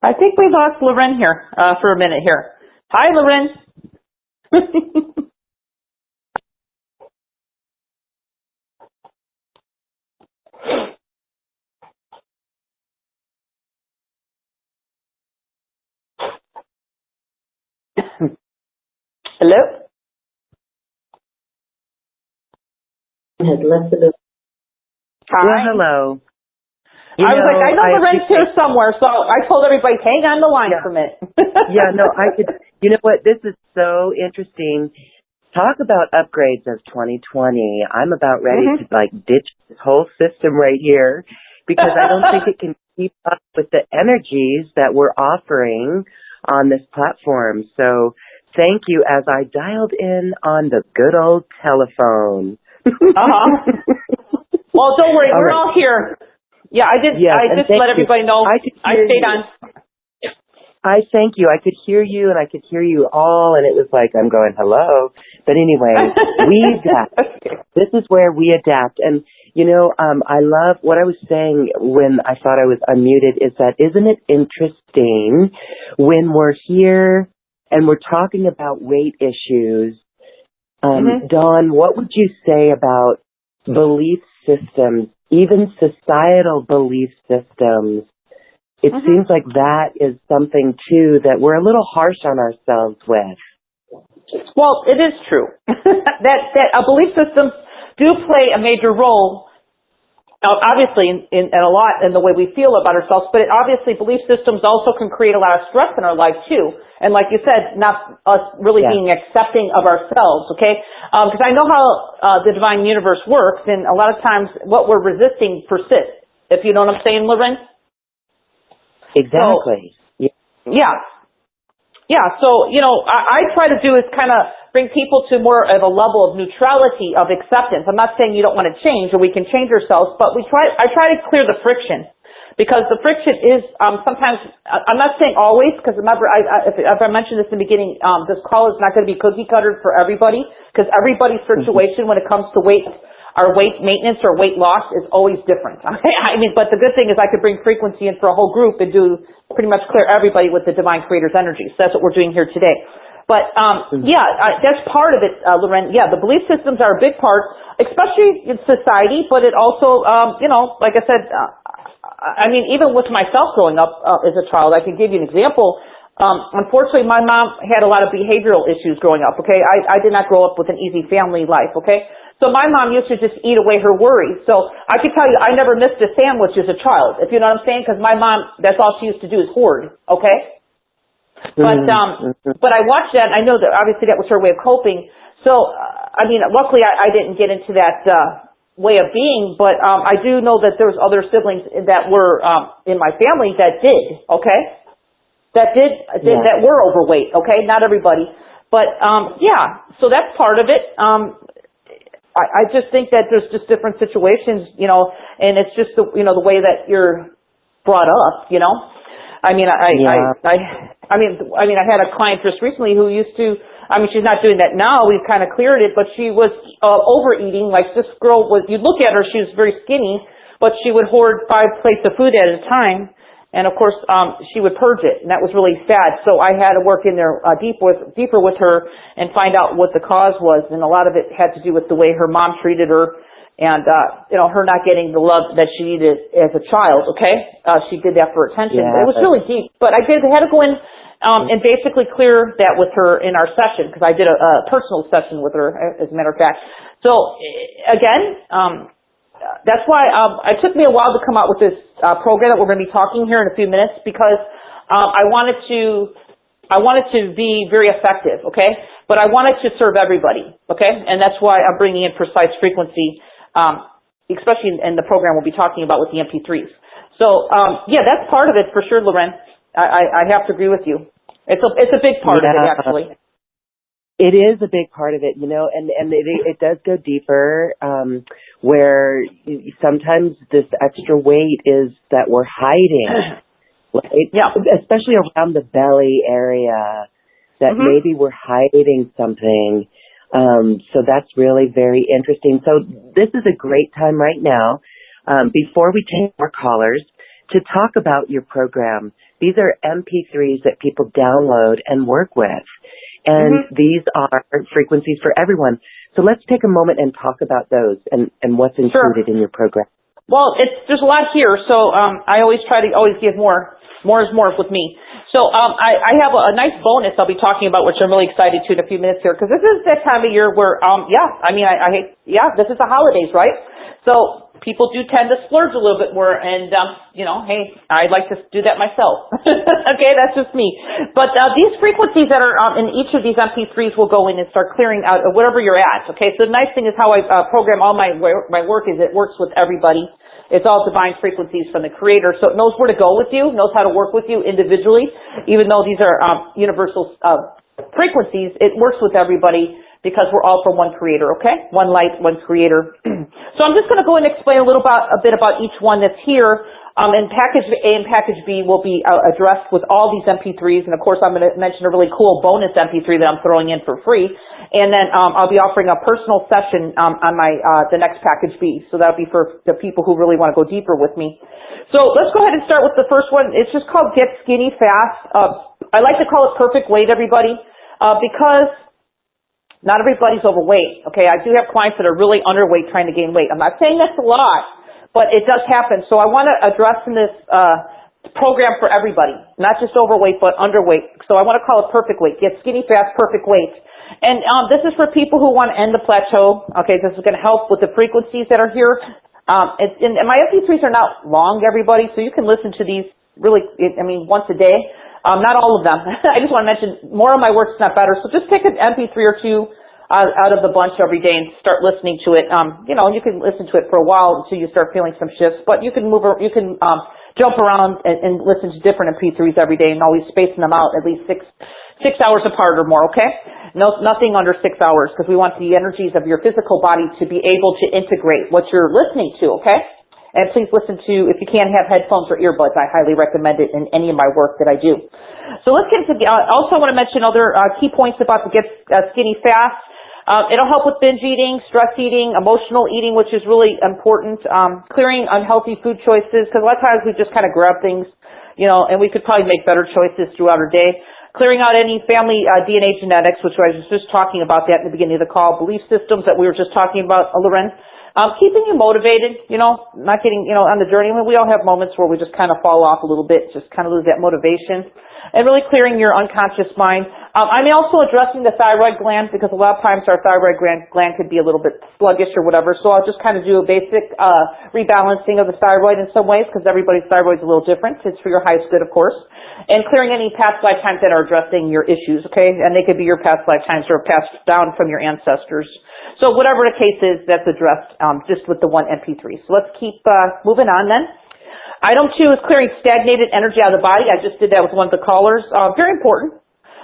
Speaker 1: I think we lost Loren here for a minute here. Hi, Loren. Hello?
Speaker 3: Has left the
Speaker 1: Hi.
Speaker 2: Well, hello.
Speaker 1: I was like, I know Loren's here somewhere, so I told everybody, hang on the line for a minute.
Speaker 2: Yeah, no, I could, you know what, this is so interesting. Talk about upgrades of 2020. I'm about ready to like ditch this whole system right here because I don't think it can keep up with the energies that we're offering on this platform. So thank you as I dialed in on the good old telephone.
Speaker 1: Well, don't worry, we're
Speaker 2: right.
Speaker 1: all here. Yeah, I just let everybody know. I stayed on.
Speaker 2: I thank you. I could hear you and I could hear you all and it was like, I'm going, hello. But anyway, we adapt. This is where we adapt. And, you know, I love what I was saying when I thought I was unmuted is that isn't it interesting when we're here and we're talking about weight issues? Dawn, what would you say about belief systems, even societal belief systems? It seems like that is something, too, that we're a little harsh on ourselves with.
Speaker 1: Well, it is true. that belief systems do play a major role, obviously, in a lot in the way we feel about ourselves, but obviously belief systems also can create a lot of stress in our life, too. And like you said, not us really being accepting of ourselves, okay? Because I know how the divine universe works, and a lot of times what we're resisting persists, if you know what I'm saying, Loren?
Speaker 2: Exactly.
Speaker 1: So, yeah. So, you know, I try to do is kind of bring people to more of a level of neutrality, of acceptance. I'm not saying you don't want to change or we can change ourselves, but I try to clear the friction because the friction is sometimes, I'm not saying always, because remember, if I mentioned this in the beginning, this call is not going to be cookie cutter for everybody because everybody's situation when it comes to weight, our weight maintenance or weight loss is always different. I mean, but the good thing is I could bring frequency in for a whole group and do pretty much clear everybody with the divine creator's energy. So that's what we're doing here today. But, that's part of it, Loren. Yeah, the belief systems are a big part, especially in society, but it also, you know, like I said, I mean, even with myself growing up as a child, I can give you an example. Unfortunately, my mom had a lot of behavioral issues growing up, okay? I did not grow up with an easy family life, okay? So my mom used to just eat away her worries. So I can tell you, I never missed a sandwich as a child, if you know what I'm saying, because my mom, that's all she used to do is hoard, okay? But I watched that, and I know that obviously that was her way of coping. So, I mean, luckily I didn't get into that way of being, but I do know that there's other siblings that were in my family that did, okay? That were overweight, okay? Not everybody. But, so that's part of it. I just think that there's just different situations, you know, and it's just the way that you're brought up, you know. I mean, I had a client just recently who used to, she's not doing that now. We've kind of cleared it, but she was overeating. Like this girl was, you look at her, she was very skinny, but she would hoard 5 plates of food at a time. And of course, she would purge it, and that was really sad. So I had to work in there deeper with her and find out what the cause was. And a lot of it had to do with the way her mom treated her, and her not getting the love that she needed as a child. Okay, she did that for attention.
Speaker 2: Yeah.
Speaker 1: It was really deep, but I had to go in and basically clear that with her in our session because I did a personal session with her, as a matter of fact. So again. That's why it took me a while to come out with this program that we're going to be talking here in a few minutes because I wanted to be very effective, okay? But I wanted to serve everybody, okay? And that's why I'm bringing in precise frequency, especially in the program we'll be talking about with the MP3s. So that's part of it for sure, Loren. I have to agree with you. It's a big part of it actually.
Speaker 2: It is a big part of it, you know, and it does go deeper, where sometimes this extra weight is that we're hiding, especially around the belly area, that maybe we're hiding something. So that's really very interesting. So this is a great time right now, before we take more callers, to talk about your program. These are MP3s that people download and work with. And these are frequencies for everyone. So let's take a moment and talk about those and what's included in your program.
Speaker 1: Well, there's a lot here, so I always try to give more. More is more with me. So I have a nice bonus I'll be talking about, which I'm really excited to in a few minutes here, because this is that time of year where, this is the holidays, right? So people do tend to splurge a little bit more, and, hey, I'd like to do that myself. Okay, that's just me. But these frequencies that are in each of these MP3s will go in and start clearing out whatever you're at, okay? So the nice thing is how I program all my work is it works with everybody. It's all divine frequencies from the Creator, so it knows where to go with you, knows how to work with you individually. Even though these are universal frequencies, it works with everybody because we're all from one Creator, okay? One light, one Creator. So I'm just going to go and explain a bit about each one that's here. And package A and package B will be addressed with all these MP3s. And of course, I'm going to mention a really cool bonus MP3 that I'm throwing in for free. And then I'll be offering a personal session on the next package B. So that'll be for the people who really want to go deeper with me. So let's go ahead and start with the first one. It's just called Get Skinny Fast. I like to call it perfect weight, everybody, because not everybody's overweight. Okay, I do have clients that are really underweight trying to gain weight. I'm not saying that's a lot, but it does happen. So I want to address in this program for everybody, not just overweight, but underweight. So I want to call it perfect weight. Get skinny fast, perfect weight. And this is for people who want to end the plateau. Okay, this is going to help with the frequencies that are here. And my MP3s are not long, everybody, so you can listen to these really, once a day. Not all of them. I just want to mention more of my work's not better. So just take an MP3 or two out of the bunch every day and start listening to it. You can listen to it for a while until you start feeling some shifts, but you can jump around and listen to different MP3s every day and always spacing them out at least six hours apart or more, okay? No, nothing under 6 hours, because we want the energies of your physical body to be able to integrate what you're listening to, okay? And please listen to, if you can have headphones or earbuds, I highly recommend it in any of my work that I do. So let's get into, also want to mention other key points about the Get Skinny Fast. It'll help with binge eating, stress eating, emotional eating, which is really important, clearing unhealthy food choices, because a lot of times we just kind of grab things, and we could probably make better choices throughout our day. Clearing out any family DNA genetics, which I was just talking about that in the beginning of the call, belief systems that we were just talking about, Loren. Keeping you motivated, not getting, on the journey. We all have moments where we just kind of fall off a little bit, just kind of lose that motivation. And really clearing your unconscious mind. I'm also addressing the thyroid gland, because a lot of times our thyroid gland could be a little bit sluggish or whatever. So I'll just kind of do a basic rebalancing of the thyroid in some ways, because everybody's thyroid's a little different. It's for your highest good, of course. And clearing any past lifetimes that are addressing your issues, okay? And they could be your past lifetimes or passed down from your ancestors. So whatever the case is, that's addressed just with the one MP3. So let's keep moving on then. Item 2 is clearing stagnated energy out of the body. I just did that with one of the callers. Very important,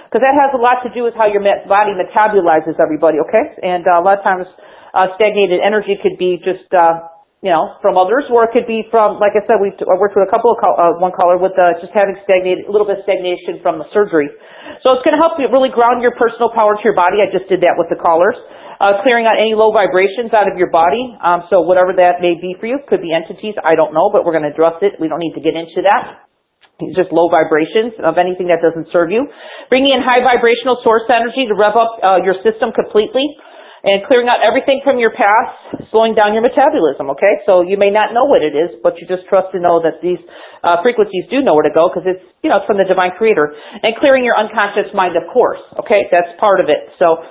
Speaker 1: because that has a lot to do with how your body metabolizes, everybody, okay? And a lot of times stagnated energy could be just, from others, or it could be from, like I said, I worked with a couple of one caller with just having a little bit of stagnation from the surgery. So it's going to help you really ground your personal power to your body. I just did that with the callers. Clearing out any low vibrations out of your body. So whatever that may be for you, could be entities, I don't know, but we're going to address it. We don't need to get into that. It's just low vibrations of anything that doesn't serve you. Bringing in high vibrational source energy to rev up your system completely. And clearing out everything from your past, slowing down your metabolism, okay? So you may not know what it is, but you just trust to know that these frequencies do know where to go, because it's, it's from the Divine Creator. And clearing your unconscious mind, of course, okay? That's part of it. So,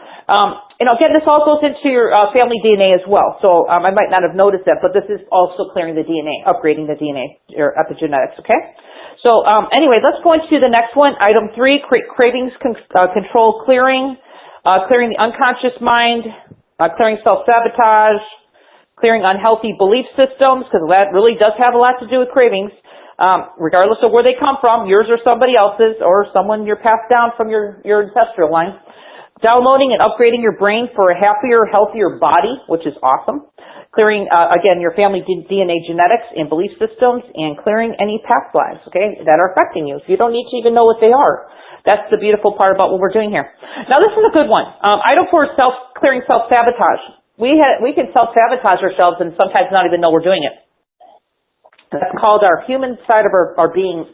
Speaker 1: again, this all goes into your family DNA as well. So I might not have noticed that, but this is also clearing the DNA, upgrading the DNA, or epigenetics, okay? So anyway, let's go into the next one. Item 3, cravings control clearing, clearing the unconscious mind, clearing self-sabotage, clearing unhealthy belief systems, because that really does have a lot to do with cravings, regardless of where they come from, yours or somebody else's, or someone you're passed down from your ancestral line. Downloading and upgrading your brain for a happier, healthier body, which is awesome. Clearing, again, your family DNA genetics and belief systems, and clearing any past lives, okay, that are affecting you. You don't need to even know what they are. That's the beautiful part about what we're doing here. Now, this is a good one. Item 4 is clearing self-sabotage. We can self-sabotage ourselves and sometimes not even know we're doing it. That's called our human side of our being,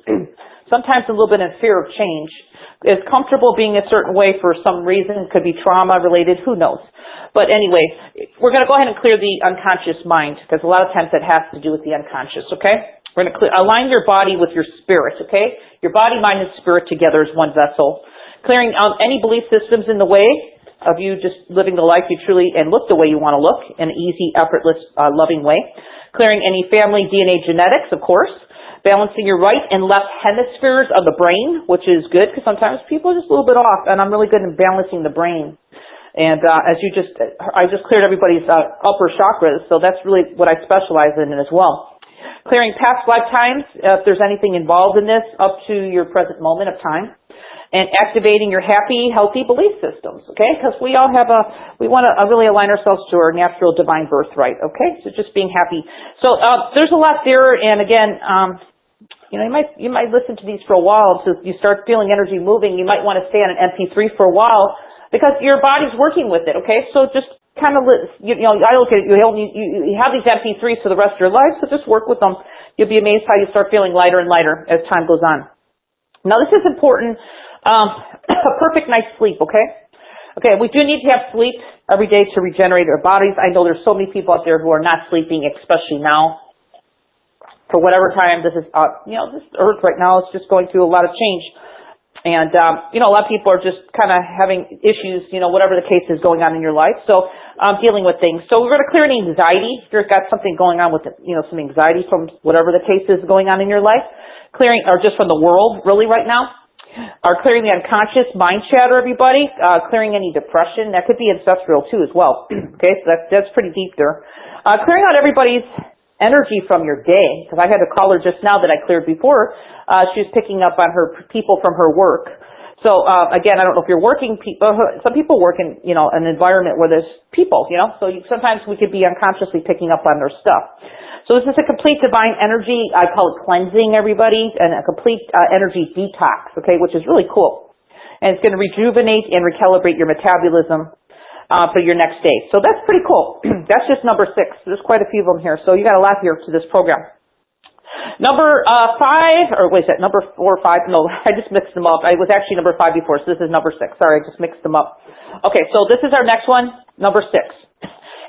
Speaker 1: sometimes a little bit in fear of change. Is comfortable being a certain way for some reason, could be trauma related, who knows. But anyway, we're going to go ahead and clear the unconscious mind, because a lot of times that has to do with the unconscious, okay? We're going to align your body with your spirit, okay? Your body, mind, and spirit together as one vessel. Clearing any belief systems in the way of you just living the life you truly, and look the way you want to look in an easy, effortless, loving way. Clearing any family DNA genetics, of course. Balancing your right and left hemispheres of the brain, which is good because sometimes people are just a little bit off, and I'm really good at balancing the brain. And I just cleared everybody's upper chakras, so that's really what I specialize in as well. Clearing past lifetimes, if there's anything involved in this, up to your present moment of time. And activating your happy, healthy belief systems, okay? Because we all have we want to really align ourselves to our natural divine birthright, okay? So just being happy. So there's a lot there, and again, you know, you might listen to these for a while, so you start feeling energy moving. You might want to stay on an MP3 for a while because your body's working with it, okay? So just kind of, you know, I look at it, you have these MP3s for the rest of your life, so just work with them. You'll be amazed how you start feeling lighter and lighter as time goes on. Now, this is important. A perfect night's sleep, okay? Okay, we do need to have sleep every day to regenerate our bodies. I know there's so many people out there who are not sleeping, especially now. For whatever time, this is, you know, this earth right now is just going through a lot of change. And, you know, a lot of people are just kind of having issues, you know, whatever the case is going on in your life. So, dealing with things. So we're going to clear any anxiety. If you've got something going on with, you know, some anxiety from whatever the case is going on in your life, clearing, or just from the world, really, right now. Are clearing the unconscious mind chatter, everybody. Clearing any depression. That could be ancestral, too, as well. Okay, so that's pretty deep there. Clearing out everybody's energy from your day. Because I had a caller just now that I cleared before. She was picking up on her people from her work. So, again, I don't know if you're working people. Some people work in, you know, an environment where there's people, you know. So sometimes we could be unconsciously picking up on their stuff. So this is a complete divine energy, I call it cleansing, everybody, and a complete energy detox, okay, which is really cool. And it's going to rejuvenate and recalibrate your metabolism for your next day. So that's pretty cool. That's just number 6. There's quite a few of them here. So you got a lot here to this program. Number 5, or wait, is that number 4 or 5? No, I just mixed them up. I was actually number 5 before, so this is number 6. Sorry, I just mixed them up. Okay, so this is our next one, number 6.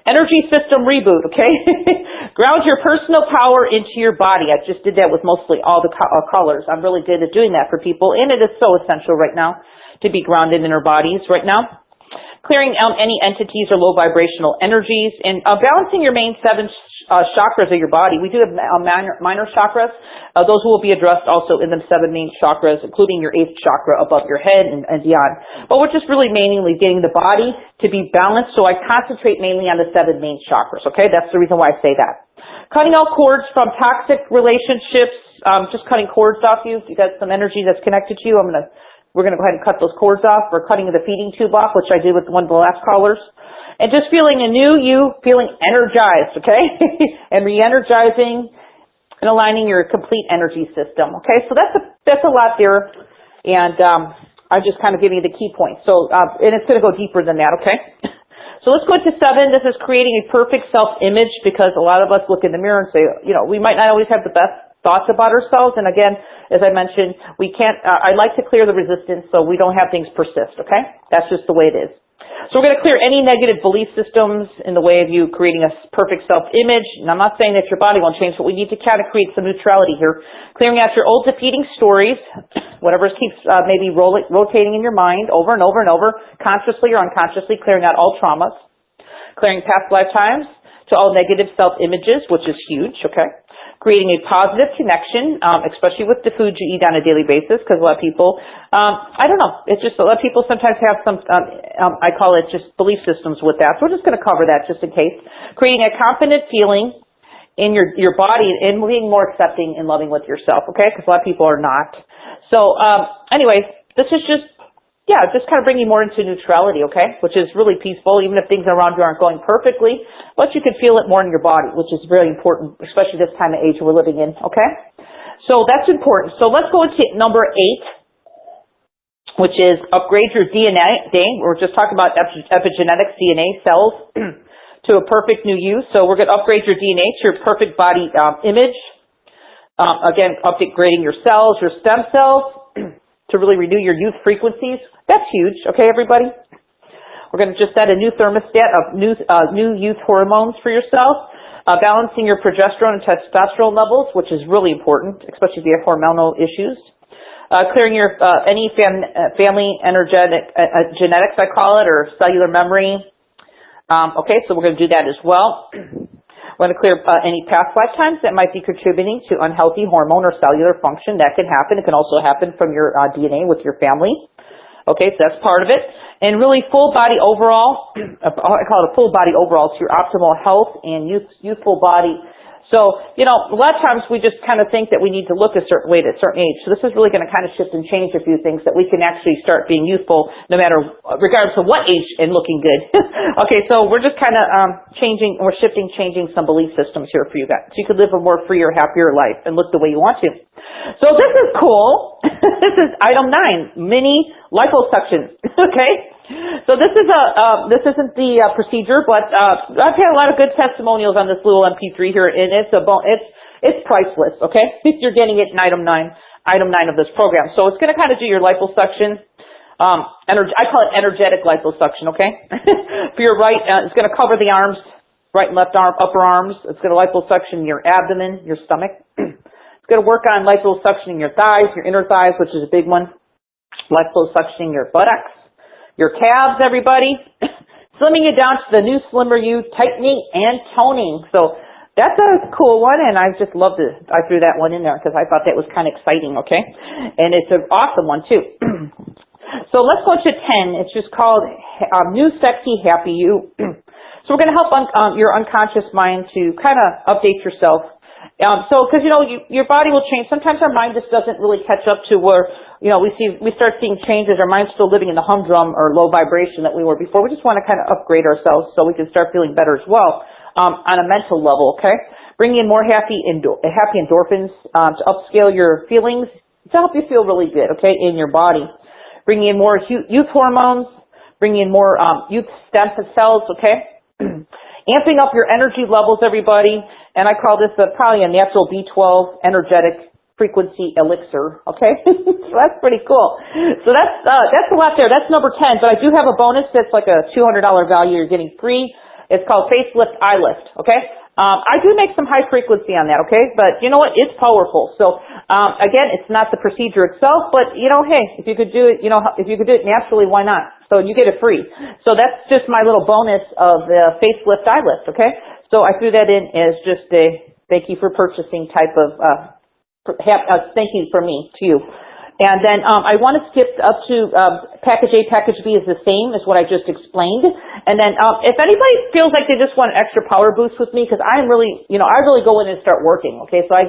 Speaker 1: Energy system reboot, okay? Ground your personal power into your body. I just did that with mostly all the colors. I'm really good at doing that for people, and it is so essential right now to be grounded in our bodies right now. Clearing out any entities or low vibrational energies, and balancing your main 7 chakras of your body. We do have minor chakras. Those will be addressed also in the 7 main chakras, including your 8th chakra above your head and beyond. But we're just really mainly getting the body to be balanced, so I concentrate mainly on the 7 main chakras, okay? That's the reason why I say that. Cutting out cords from toxic relationships, just cutting cords off you. If you got some energy that's connected to you, we're going to go ahead and cut those cords off. We're cutting the feeding tube off, which I did with one of the last callers. And just feeling a new you, feeling energized, okay? And re-energizing and aligning your complete energy system, okay? So that's a lot there. And I'm just kind of giving you the key points. So, and it's going to go deeper than that, okay? So let's go to 7. This is creating a perfect self-image, because a lot of us look in the mirror and say, you know, we might not always have the best thoughts about ourselves. And again, as I mentioned, we can't, I like to clear the resistance so we don't have things persist, okay? That's just the way it is. So we're going to clear any negative belief systems in the way of you creating a perfect self-image. And I'm not saying that your body won't change, but we need to kind of create some neutrality here. Clearing out your old defeating stories, whatever keeps maybe rotating in your mind over and over and over, consciously or unconsciously, clearing out all traumas. Clearing past lifetimes to all negative self-images, which is huge, okay? Creating a positive connection, especially with the food you eat on a daily basis, because a lot of people, I don't know, it's just a lot of people sometimes have some, I call it just belief systems with that. So we're just going to cover that just in case. Creating a confident feeling in your body and being more accepting and loving with yourself, okay? Because a lot of people are not. So anyways, this is just, yeah, just kind of bringing more into neutrality, okay? Which is really peaceful, even if things around you aren't going perfectly, but you can feel it more in your body, which is very important, especially this time of age we're living in, okay? So that's important. So let's go to number 8, which is upgrade your DNA. We're just talking about epigenetics, DNA cells, to a perfect new you. So we're going to upgrade your DNA to your perfect body image. Again, upgrading your cells, your stem cells, to really renew your youth frequencies. That's huge, okay, everybody? We're going to just set a new thermostat of new youth hormones for yourself, balancing your progesterone and testosterone levels, which is really important, especially if you have hormonal issues. Clearing your any family energetic genetics, I call it, or cellular memory. Okay, so we're going to do that as well. We're going to clear any past lifetimes that might be contributing to unhealthy hormone or cellular function. That can happen. It can also happen from your DNA with your family. Okay, so that's part of it. And really full body overall, I call it a full body overall, to your optimal health and youthful body. So, you know, a lot of times we just kind of think that we need to look a certain way at a certain age. So this is really going to kind of shift and change a few things that we can actually start being youthful no matter, regardless of what age, and looking good. Okay, so we're just kind of changing some belief systems here for you guys. So you could live a more freer, happier life and look the way you want to. So this is cool. This is item 9, mini liposuction. Okay. So this isn't the procedure, but I've had a lot of good testimonials on this little MP3 here, and it's priceless. Okay, you're getting it in item 9 of this program. So it's going to kind of do your liposuction. I call it energetic liposuction. Okay, for your right, it's going to cover the arms, right and left arm, upper arms. It's going to liposuction your abdomen, your stomach. It's going to work on liposuctioning your thighs, your inner thighs, which is a big one. Liposuctioning your buttocks. Your calves, everybody, slimming you down to the new slimmer you, tightening and toning. So that's a cool one, and I just loved it. I threw that one in there because I thought that was kind of exciting, okay? And it's an awesome one, too. So let's go to 10. It's just called New Sexy Happy You. So we're going to help your unconscious mind to kind of update yourself. Because, you know, your body will change. Sometimes our mind just doesn't really catch up to where, you know, we start seeing changes. Our mind's still living in the humdrum or low vibration that we were before. We just want to kind of upgrade ourselves so we can start feeling better as well on a mental level, okay? Bring in more happy endorphins to upscale your feelings, to help you feel really good, okay, in your body. Bring in more youth hormones. Bring in more youth stem cells, okay? Amping up your energy levels, everybody. And I call this probably a natural B12 energetic frequency elixir, okay? So that's pretty cool. So that's a lot there. That's number 10, but I do have a bonus that's like a $200 value you're getting free. It's called Facelift Eye Lift, okay? I do make some high frequency on that, okay? But you know what? It's powerful. So, again, it's not the procedure itself, but, you know, hey, if you could do it, you know, if you could do it naturally, why not? So you get it free. So that's just my little bonus of the Facelift Eye Lift, okay? So I threw that in as just a thank you for purchasing type of, thank you for me to you. And then I want to skip up to package A. Package B is the same as what I just explained. And then if anybody feels like they just want an extra power boost with me, because I'm really, you know, I really go in and start working. Okay, so I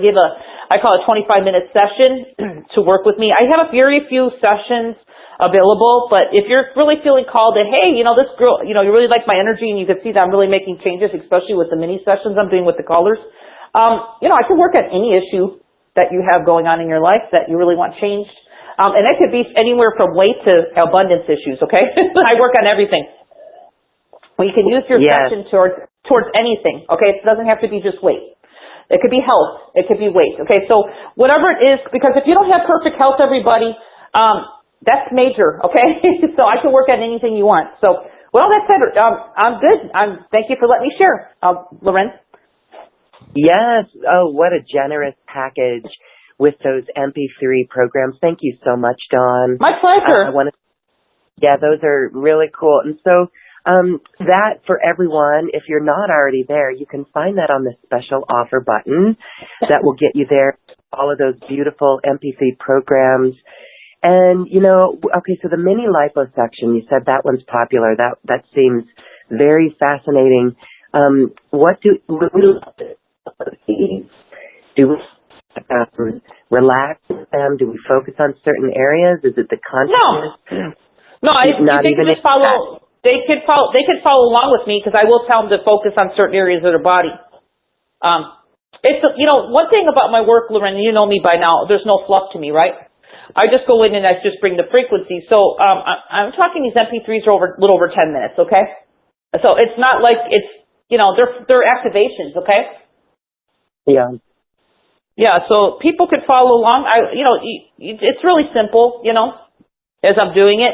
Speaker 1: call it a 25-minute session to work with me. I have a very few sessions available, but if you're really feeling called that, hey, you know, this girl, you know, you really like my energy, and you can see that I'm really making changes, especially with the mini sessions I'm doing with the callers. You know, I can work on any issue that you have going on in your life that you really want changed. And that could be anywhere from weight to abundance issues, okay? I work on everything. Well, you can use your session towards anything, okay? It doesn't have to be just weight. It could be health. It could be weight, okay? So whatever it is, because if you don't have perfect health, everybody, that's major, okay? So I can work on anything you want. So, well, that said, I'm good. Thank you for letting me share, Loren.
Speaker 2: Yes. Oh, what a generous package with those MP3 programs. Thank you so much, Dawn.
Speaker 1: My pleasure.
Speaker 2: Yeah, those are really cool. And so that for everyone, if you're not already there, you can find that on the special offer button that will get you there. All of those beautiful MP3 programs. And, you know, okay, so the mini liposuction, you said that one's popular. That seems very fascinating. What do we relax them? Do we focus on certain areas? Is it the consciousness?
Speaker 1: No. They can follow. They could follow along with me, because I will tell them to focus on certain areas of their body. It's, you know, one thing about my work, Loren, you know me by now. There's no fluff to me, right? I just go in and I just bring the frequency. So I'm talking these MP3s are a little over 10 minutes, okay? So it's not like it's, you know, they're activations, okay?
Speaker 2: Yeah.
Speaker 1: Yeah, so people could follow along. It's really simple, as I'm doing it.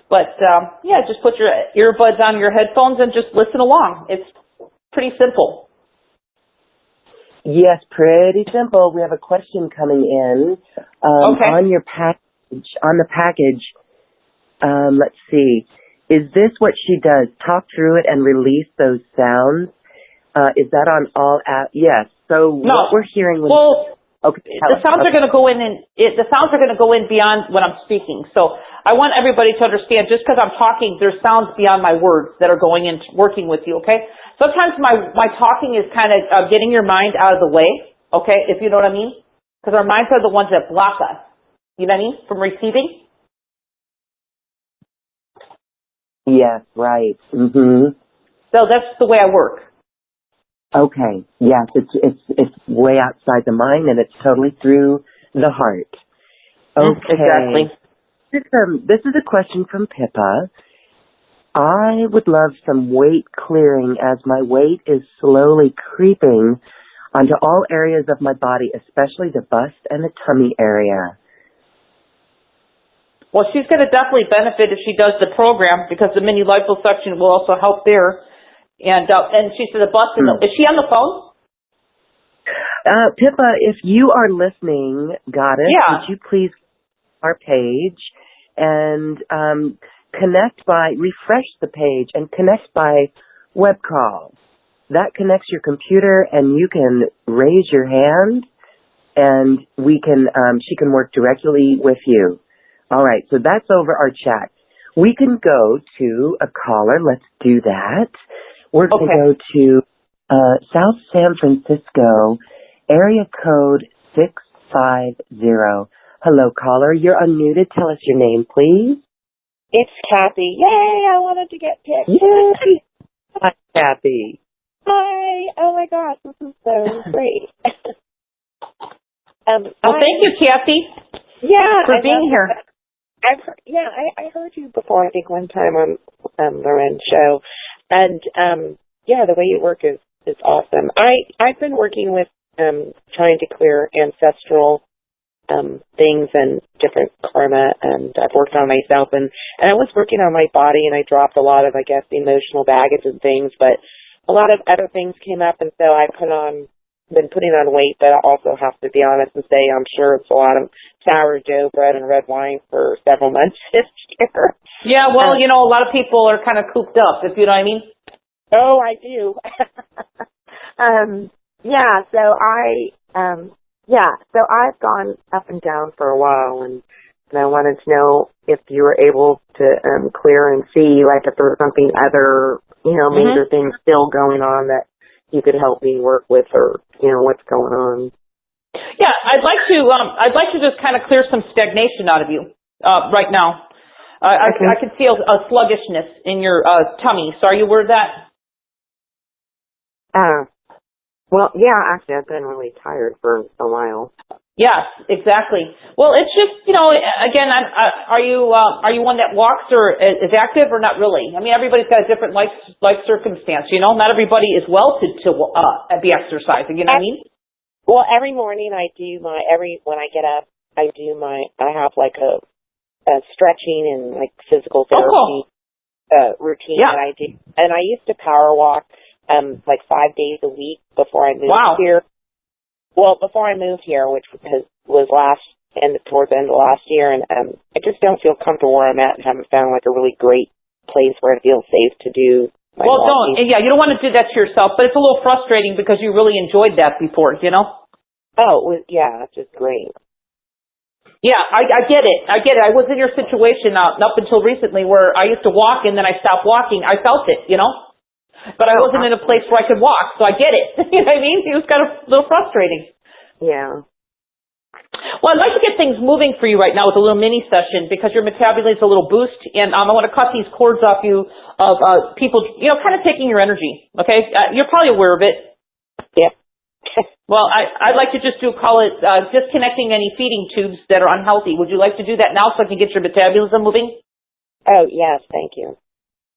Speaker 1: But, yeah, just put your earbuds on your headphones and just listen along. It's pretty simple.
Speaker 2: Yes, pretty simple. We have a question coming in
Speaker 1: Okay.
Speaker 2: on your package. On the package, let's see. Is this what she does? Talk through it and release those sounds? Is that on all yes. So
Speaker 1: No.
Speaker 2: what we're hearing when okay,
Speaker 1: the sounds are going to go in the sounds are going to go in beyond when I'm speaking. So I want everybody to understand, just because I'm talking, there's sounds beyond my words that are going in, working with you, okay? Sometimes my talking is kind of getting your mind out of the way, okay, if you know what I mean? Because our minds are the ones that block us, you know what I mean, from receiving.
Speaker 2: Yes, right. Mm-hmm.
Speaker 1: So that's the way I work.
Speaker 2: Okay. Yes, it's way outside the mind, and it's totally through the heart. Okay.
Speaker 1: Exactly.
Speaker 2: This is a question from Pippa. I would love some weight clearing as my weight is slowly creeping onto all areas of my body, especially the bust and the tummy area.
Speaker 1: Well, she's going to definitely benefit if she does the program, because the mini liposuction will also help there. And she said the bust. Is she on the phone?
Speaker 2: Pippa, if you are listening, Goddess, would you please our page and refresh the page and connect by web call. That connects your computer and you can raise your hand and she can work directly with you. All right, so that's over our chat. We can go to a caller. Let's do that. We're going to go to South San Francisco, area code 650. Hello, caller. You're unmuted. Tell us your name, please.
Speaker 5: It's Kathy. Yay, I wanted to get picked.
Speaker 2: Yay. Hi, Kathy.
Speaker 5: Hi. Oh, my gosh, this is so great.
Speaker 1: Well, thank you, Kathy.
Speaker 5: Yeah.
Speaker 1: For being here.
Speaker 5: I heard you before, I think, one time on Loren's show. And, the way you work is awesome. I've been working with trying to clear ancestral things and different karma, and I've worked on myself, and I was working on my body, and I dropped a lot of, I guess, emotional baggage and things, but a lot of other things came up, and so I been putting on weight, but I also have to be honest and say I'm sure it's a lot of sourdough bread and red wine for several months this year.
Speaker 1: Yeah, well, a lot of people are kind of cooped up, if you know what I mean.
Speaker 5: Oh, I do. So I've gone up and down for a while, and I wanted to know if you were able to clear and see, like, if there was something other, major things still going on that you could help me work with, or, what's going on.
Speaker 1: Yeah, I'd like to just kind of clear some stagnation out of you right now. I can feel a sluggishness in your tummy. So are you aware of that?
Speaker 5: Well, yeah, actually, I've been really tired for a while.
Speaker 1: Yes, exactly. Well, it's just, again, are you one that walks or is active or not really? I mean, everybody's got a different life circumstance, Not everybody is well to be exercising, you know what I mean?
Speaker 5: Well, every morning when I get up, I have like a stretching and like physical therapy routine that I do. And I used to power walk like 5 days a week before I moved here. Well, before I moved here, which was towards the end of last year, and I just don't feel comfortable where I'm at and haven't found like a really great place where I feel safe to do my walking.
Speaker 1: You don't want to do that to yourself, but it's a little frustrating because you really enjoyed that before,
Speaker 5: Oh, yeah, it's just great.
Speaker 1: Yeah, I get it. I was in your situation up until recently where I used to walk and then I stopped walking. I felt it, But I wasn't in a place where I could walk, so I get it. You know what I mean? It was kind of a little frustrating.
Speaker 5: Yeah.
Speaker 1: Well, I'd like to get things moving for you right now with a little mini session because your metabolism is a little boost, and I want to cut these cords off you of people, kind of taking your energy, okay? You're probably aware of it.
Speaker 5: Yeah.
Speaker 1: Well, I'd like to call it disconnecting any feeding tubes that are unhealthy. Would you like to do that now so I can get your metabolism moving?
Speaker 5: Oh, yes, thank you.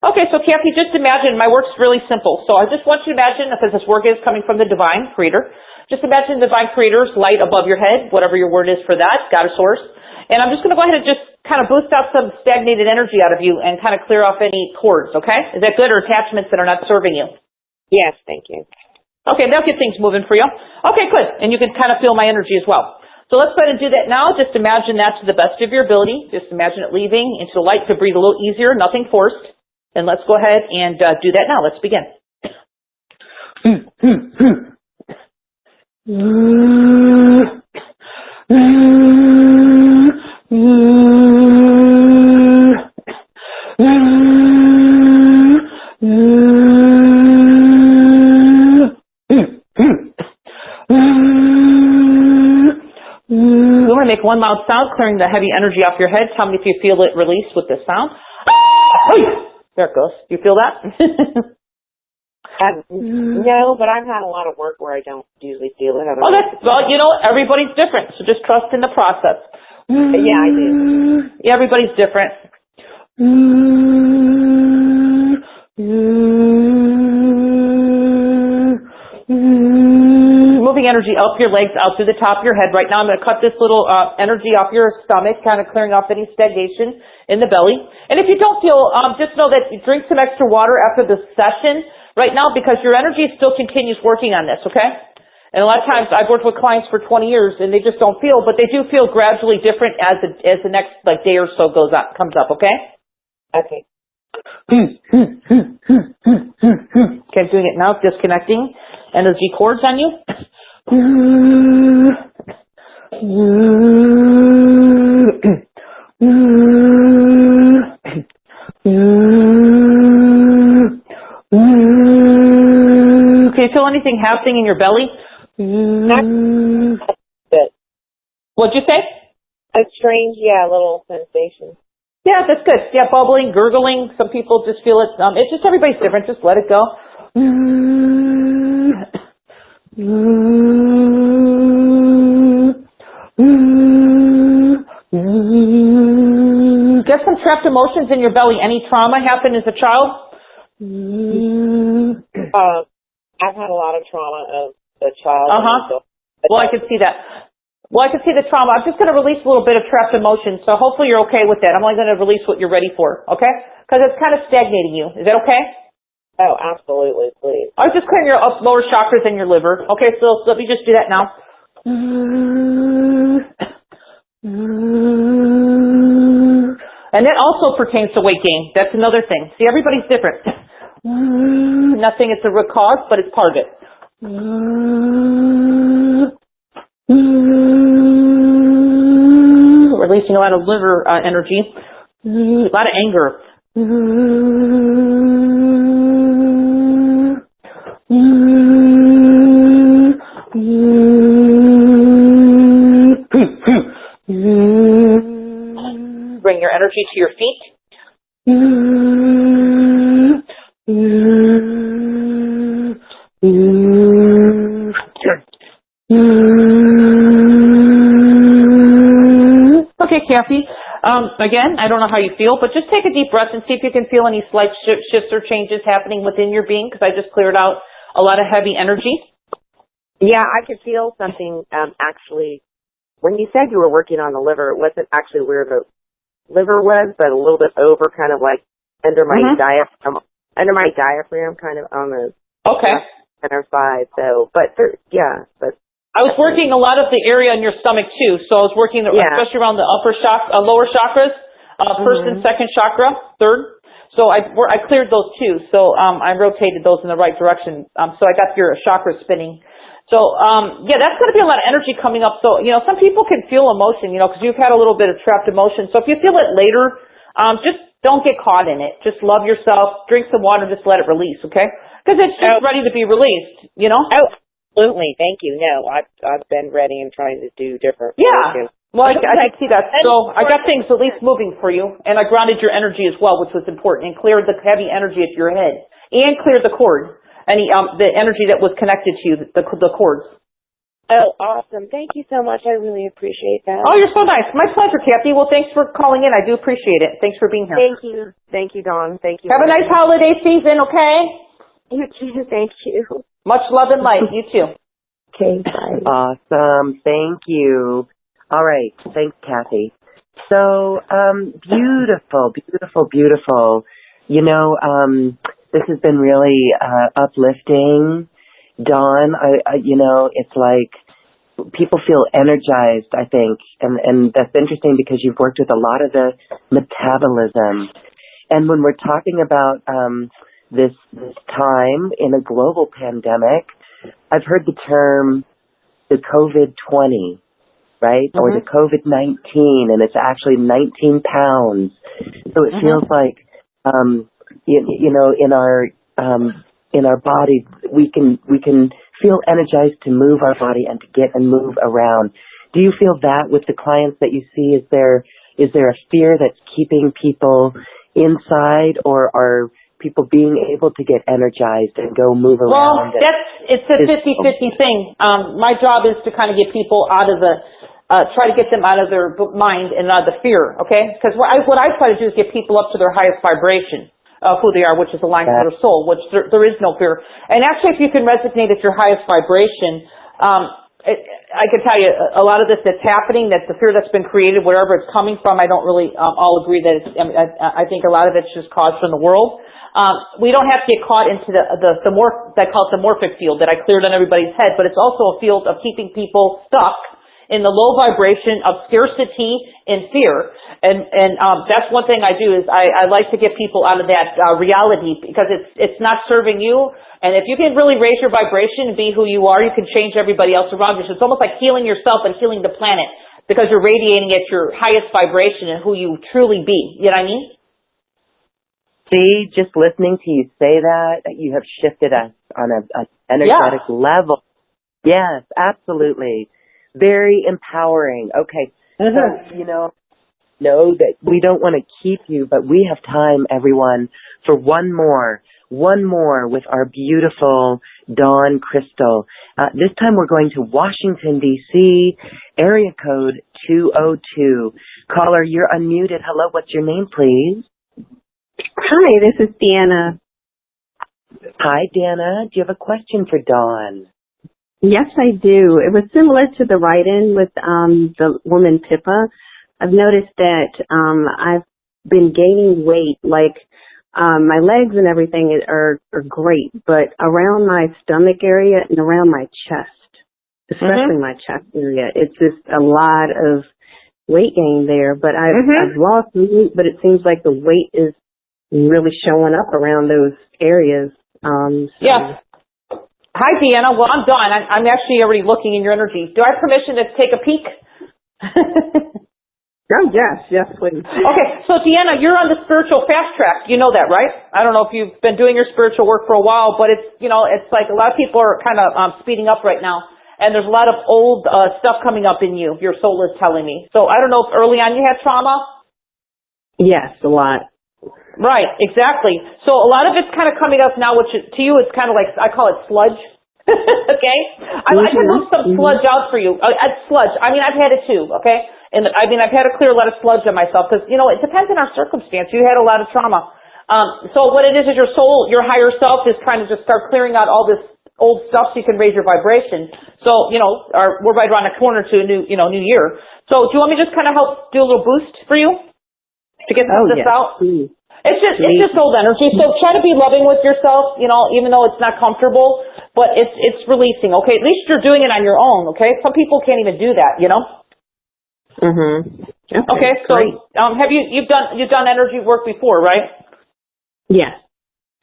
Speaker 1: Okay, so Kathy, just imagine, my work's really simple. So I just want you to imagine, because this work is coming from the divine creator, Just imagine divine creator's light above your head, whatever your word is for that, God or source. And I'm just going to go ahead and just kind of boost out some stagnated energy out of you and kind of clear off any cords, okay? Is that good, or attachments that are not serving you?
Speaker 5: Yes, thank you.
Speaker 1: Okay, that'll get things moving for you. Okay, good. And you can kind of feel my energy as well. So let's go ahead and do that now. Just imagine that to the best of your ability. Just imagine it leaving into the light to breathe a little easier, nothing forced. And let's go ahead and do that now. Let's begin. I'm going to make one loud sound, clearing the heavy energy off your head. Tell me if you feel it release with this sound. There it goes. Do you feel that?
Speaker 5: No, but I've had a lot of work where I don't usually feel it.
Speaker 1: Oh, well, you know, everybody's different, so just trust in the process.
Speaker 5: Yeah, I do.
Speaker 1: Yeah, everybody's different. Moving energy up your legs, out through the top of your head. Right now, I'm going to cut this little energy off your stomach, kind of clearing off any stagnation in the belly. And if you don't feel, just know that you drink some extra water after the session right now, because your energy still continues working on this, okay? And a lot of times I've worked with clients for 20 years and they just don't feel, but they do feel gradually different as the next day or so comes up, okay?
Speaker 5: Okay.
Speaker 1: Okay, I'm doing it now, disconnecting energy cords on you. Can you feel anything happening in your belly?
Speaker 5: Good.
Speaker 1: What'd you say?
Speaker 5: A strange, little sensation.
Speaker 1: Yeah, that's good. Yeah, bubbling, gurgling. Some people just feel it. It's just everybody's different. Just let it go. Get some trapped emotions in your belly. Any trauma happened as a child?
Speaker 5: I've had a lot of trauma as a child.
Speaker 1: Well, I can see that. Well, I can see the trauma. I'm just going to release a little bit of trapped emotion, so hopefully you're okay with that. I'm only going to release what you're ready for, okay? Because it's kind of stagnating you. Is that okay?
Speaker 5: Oh, absolutely, please.
Speaker 1: I was just clearing your lower chakras and your liver. Okay, so let me just do that now. And that also pertains to weight gain. That's another thing. See, everybody's different. Nothing is the root cause, but it's part of it. Releasing a lot of liver energy, a lot of anger. Bring your energy to your feet. Okay, Kathy. Again, I don't know how you feel, but just take a deep breath and see if you can feel any slight shifts or changes happening within your being, because I just cleared out a lot of heavy energy.
Speaker 5: Yeah, I could feel something, actually. When you said you were working on the liver, it wasn't actually where the liver was, but a little bit over, kind of like under my diaphragm, kind of on the center side. So, but I
Speaker 1: was working a lot of the area in your stomach too. So I was working especially around the lower chakras, first and second chakra, third. So I cleared those too. So I rotated those in the right direction. So I got your chakras spinning. So that's going to be a lot of energy coming up. So some people can feel emotion, because you've had a little bit of trapped emotion. So if you feel it later, just don't get caught in it. Just love yourself. Drink some water. Just let it release. Okay? Because it's just ready to be released.
Speaker 5: Oh, absolutely. Thank you. No, I've been ready and trying to do different.
Speaker 1: Yeah. Well, I can see that. So I got things at least moving for you, and I grounded your energy as well, which was important, and cleared the heavy energy at your head, and cleared the cord, the energy that was connected to you, the cords.
Speaker 5: Oh, awesome. Thank you so much. I really appreciate that.
Speaker 1: Oh, you're so nice. My pleasure, Kathy. Well, thanks for calling in. I do appreciate it. Thanks for being here.
Speaker 5: Thank you. Thank you, Dawn. Thank you.
Speaker 1: Have a nice holiday season, okay?
Speaker 5: You too. Thank you.
Speaker 1: Much love and light. You too.
Speaker 5: Okay, bye.
Speaker 2: Awesome. Thank you. All right. Thanks, Kathy. So, beautiful, beautiful, beautiful. You know, this has been really uplifting. Dawn, it's like people feel energized, I think, and that's interesting because you've worked with a lot of the metabolism. And when we're talking about this time in a global pandemic, I've heard the term the COVID-20, right? Or the COVID-19, and it's actually 19 pounds. So it feels like, in our body, we can feel energized to move our body and to get and move around. Do you feel that with the clients that you see? Is there a fear that's keeping people inside, or are people being able to get energized and go move around?
Speaker 1: Well, it's a 50-50 thing. My job is to kind of get people out of try to get them out of their mind and out of the fear, okay? Because what I try to do is get people up to their highest vibration of who they are, which is aligned with their soul, which there is no fear. And actually, if you can resonate at your highest vibration, I can tell you a lot of this that's happening, that the fear that's been created, wherever it's coming from, I don't really all agree that it's, I think a lot of it's just caused from the world. We don't have to get caught into the more, I call it the morphic field that I cleared on everybody's head, but it's also a field of keeping people stuck in the low vibration of scarcity and fear. And that's one thing I do is I like to get people out of that reality, because it's not serving you. And if you can really raise your vibration and be who you are, you can change everybody else around you. So it's almost like healing yourself and healing the planet, because you're radiating at your highest vibration and who you truly be. You know what I mean?
Speaker 2: See, just listening to you say that, you have shifted us on an energetic level. Yes, absolutely. Very empowering. Okay. So, know that we don't want to keep you, but we have time, everyone, for one more with our beautiful Dawn Crystal. This time we're going to Washington, D.C., area code 202. Caller, you're unmuted. Hello, what's your name, please?
Speaker 6: Hi, this is Deanna.
Speaker 2: Hi, Deanna. Do you have a question for Dawn?
Speaker 6: Yes, I do. It was similar to the write-in with the woman Pippa. I've noticed that I've been gaining weight, like my legs and everything are great, but around my stomach area and around my chest, especially my chest area, it's just a lot of weight gain there. But I've lost weight, but it seems like the weight is really showing up around those areas.
Speaker 1: Yeah. Hi, Deanna. Well, I'm done. I'm actually already looking in your energy. Do I have permission to take a peek?
Speaker 6: Oh, yes, please.
Speaker 1: Okay, so Deanna, you're on the spiritual fast track. You know that, right? I don't know if you've been doing your spiritual work for a while, but it's like a lot of people are kind of speeding up right now. And there's a lot of old stuff coming up in you, your soul is telling me. So I don't know if early on you had trauma?
Speaker 6: Yes, a lot.
Speaker 1: Right, exactly. So a lot of it's kind of coming up now, which to you it's kind of like, I call it sludge. Okay? I can move some sludge out for you. Sludge. I mean, I've had it too, okay? And I mean, I've had to clear a lot of sludge on myself because, it depends on our circumstance. You had a lot of trauma. So what it is your soul, your higher self is trying to just start clearing out all this old stuff so you can raise your vibration. So, we're right around the corner to a new year. So do you want me to just kind of help do a little boost for you to get this out?
Speaker 6: Please.
Speaker 1: It's just old energy. So try to be loving with yourself, even though it's not comfortable, but it's releasing. Okay. At least you're doing it on your own. Okay. Some people can't even do that, Okay. So, have you've done energy work before, right?
Speaker 6: Yes.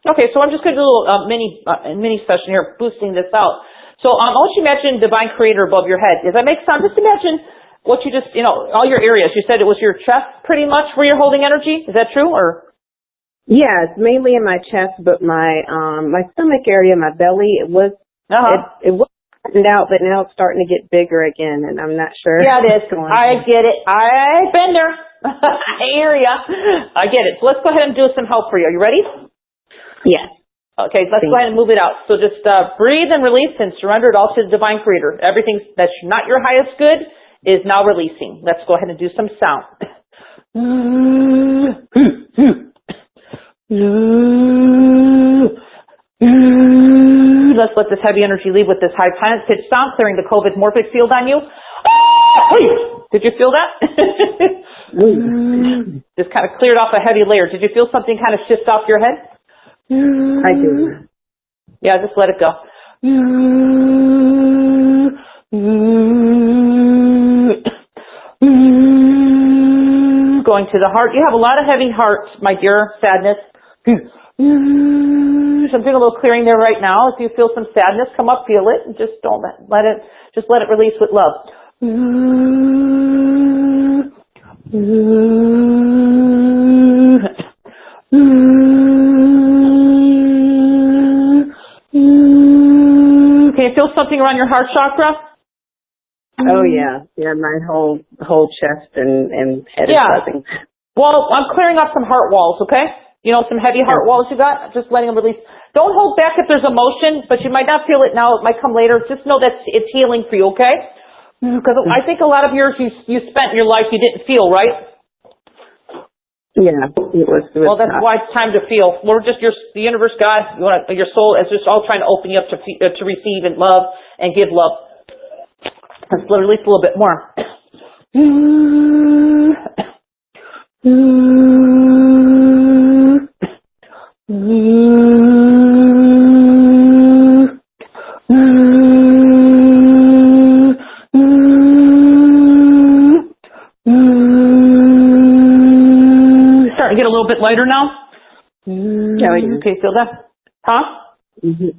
Speaker 1: Okay. So I'm just going to do a little mini session here, boosting this out. So, I want you to imagine Divine Creator above your head. Does that make sense? Just imagine what you just, all your areas. You said it was your chest pretty much where you're holding energy. Is that true or?
Speaker 6: Yeah, it's mainly in my chest, but my stomach area, my belly, it was flattened out, but now it's starting to get bigger again, and I'm not sure.
Speaker 1: Yeah, it is. I get it. I've been there. I hear ya. I get it. So let's go ahead and do some help for you. Are you ready?
Speaker 6: Yes.
Speaker 1: Okay, let's go ahead and move it out. So just breathe and release and surrender it all to the Divine Creator. Everything that's not your highest good is now releasing. Let's go ahead and do some sound. Like let's let this heavy energy leave with this high pitched sound, clearing the COVID morphic field on you. Did you feel that? Just kind of cleared off a heavy layer. Did you feel something kind of shift off your head?
Speaker 6: I do.
Speaker 1: Yeah, just let it go. Going to the heart. You have a lot of heavy heart, my dear. Sadness. So I'm doing a little clearing there right now. If you feel some sadness, come up, feel it, and just don't let it release with love. Can you feel something around your heart chakra?
Speaker 6: Oh yeah, my whole chest and head is buzzing.
Speaker 1: Well, I'm clearing up some heart walls, okay? You know, some heavy heart walls you got, just letting them release. Don't hold back if there's emotion, but you might not feel it now. It might come later. Just know that it's healing for you, okay? Because I think a lot of years you spent in your life you didn't feel, right?
Speaker 6: Yeah, it was
Speaker 1: Well, that's why it's time to feel. We're just the universe, God, your soul is just all trying to open you up to receive and love and give love. Let's release a little bit more. Starting to get a little bit lighter now. Okay, feel that? Huh?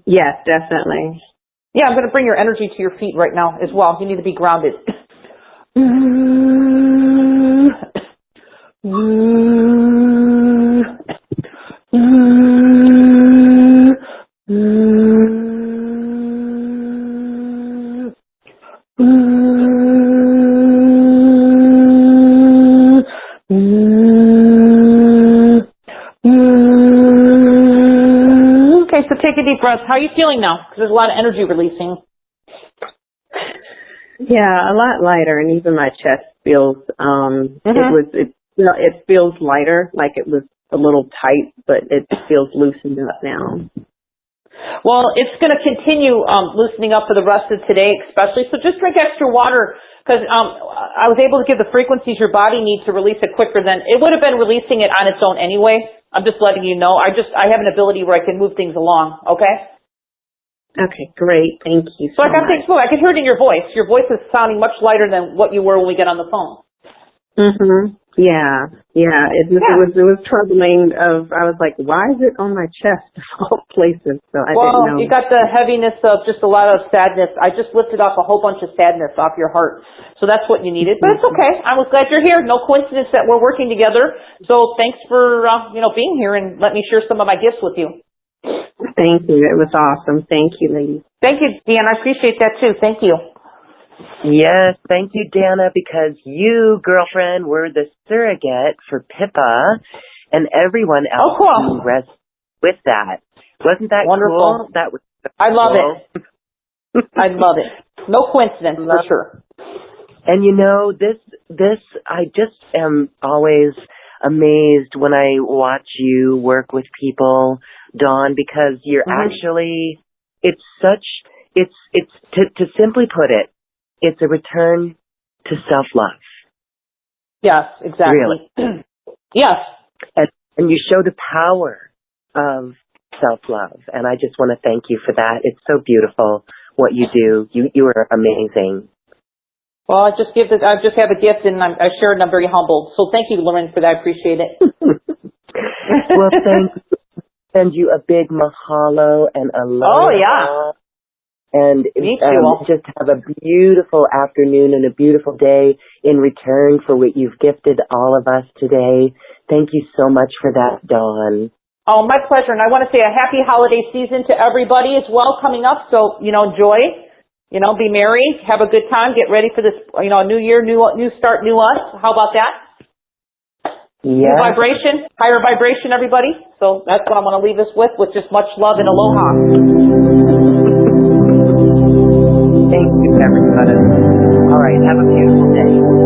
Speaker 6: Yes, definitely.
Speaker 1: Yeah, I'm going to bring your energy to your feet right now as well. You need to be grounded. Okay, so take a deep breath. How are you feeling now? Because there's a lot of energy releasing.
Speaker 6: Yeah, a lot lighter, and even my chest feels it feels lighter, like it was a little tight, but it feels loosened up now.
Speaker 1: Well, it's going to continue loosening up for the rest of today, especially. So just drink extra water, because I was able to give the frequencies your body needs to release it quicker than it would have been releasing it on its own anyway. I'm just letting you know. I have an ability where I can move things along. Okay.
Speaker 6: Okay, great. Thank you so
Speaker 1: I got
Speaker 6: much.
Speaker 1: things moving. I can hear it in your voice. Your voice is sounding much lighter than what you were when we get on the phone.
Speaker 6: Yeah. It was troubling. I was like, why is it on my chest of all places? So I didn't know.
Speaker 1: You got the heaviness of just a lot of sadness. I just lifted off a whole bunch of sadness off your heart. So that's what you needed. But it's okay. I was glad you're here. No coincidence that we're working together. So thanks for being here and let me share some of my gifts with you.
Speaker 6: Thank you. It was awesome. Thank you, ladies.
Speaker 1: Thank you, Dan. I appreciate that too. Thank you.
Speaker 2: Yes, thank you, Dana, because you, girlfriend, were the surrogate for Pippa and everyone else who rests with that. Wasn't that
Speaker 1: wonderful?
Speaker 2: Cool? That was so
Speaker 1: I love
Speaker 2: cool.
Speaker 1: it. I love it. No coincidence, for sure.
Speaker 2: And this, I just am always amazed when I watch you work with people, Dawn, because you're actually, to simply put it, it's a return to self-love.
Speaker 1: Yes, exactly.
Speaker 2: Really.
Speaker 1: Yes.
Speaker 2: And you show the power of self-love. And I just want to thank you for that. It's so beautiful what you do. You are amazing.
Speaker 1: Well, I just have a gift and I share it and I'm very humbled. So thank you, Lauren, for that. I appreciate it.
Speaker 2: Well, thank you. Send you a big mahalo and a love.
Speaker 1: Oh, yeah.
Speaker 2: And just have a beautiful afternoon and a beautiful day in return for what you've gifted all of us today. Thank you so much for that, Dawn.
Speaker 1: Oh, my pleasure. And I want to say a happy holiday season to everybody as well coming up. So, enjoy, be merry, have a good time, get ready for this, new year, new start, new us. How about that?
Speaker 2: Yeah.
Speaker 1: New vibration, higher vibration, everybody. So that's what I want to leave us with just much love and aloha.
Speaker 2: Thank you, everybody. All right, have a beautiful day.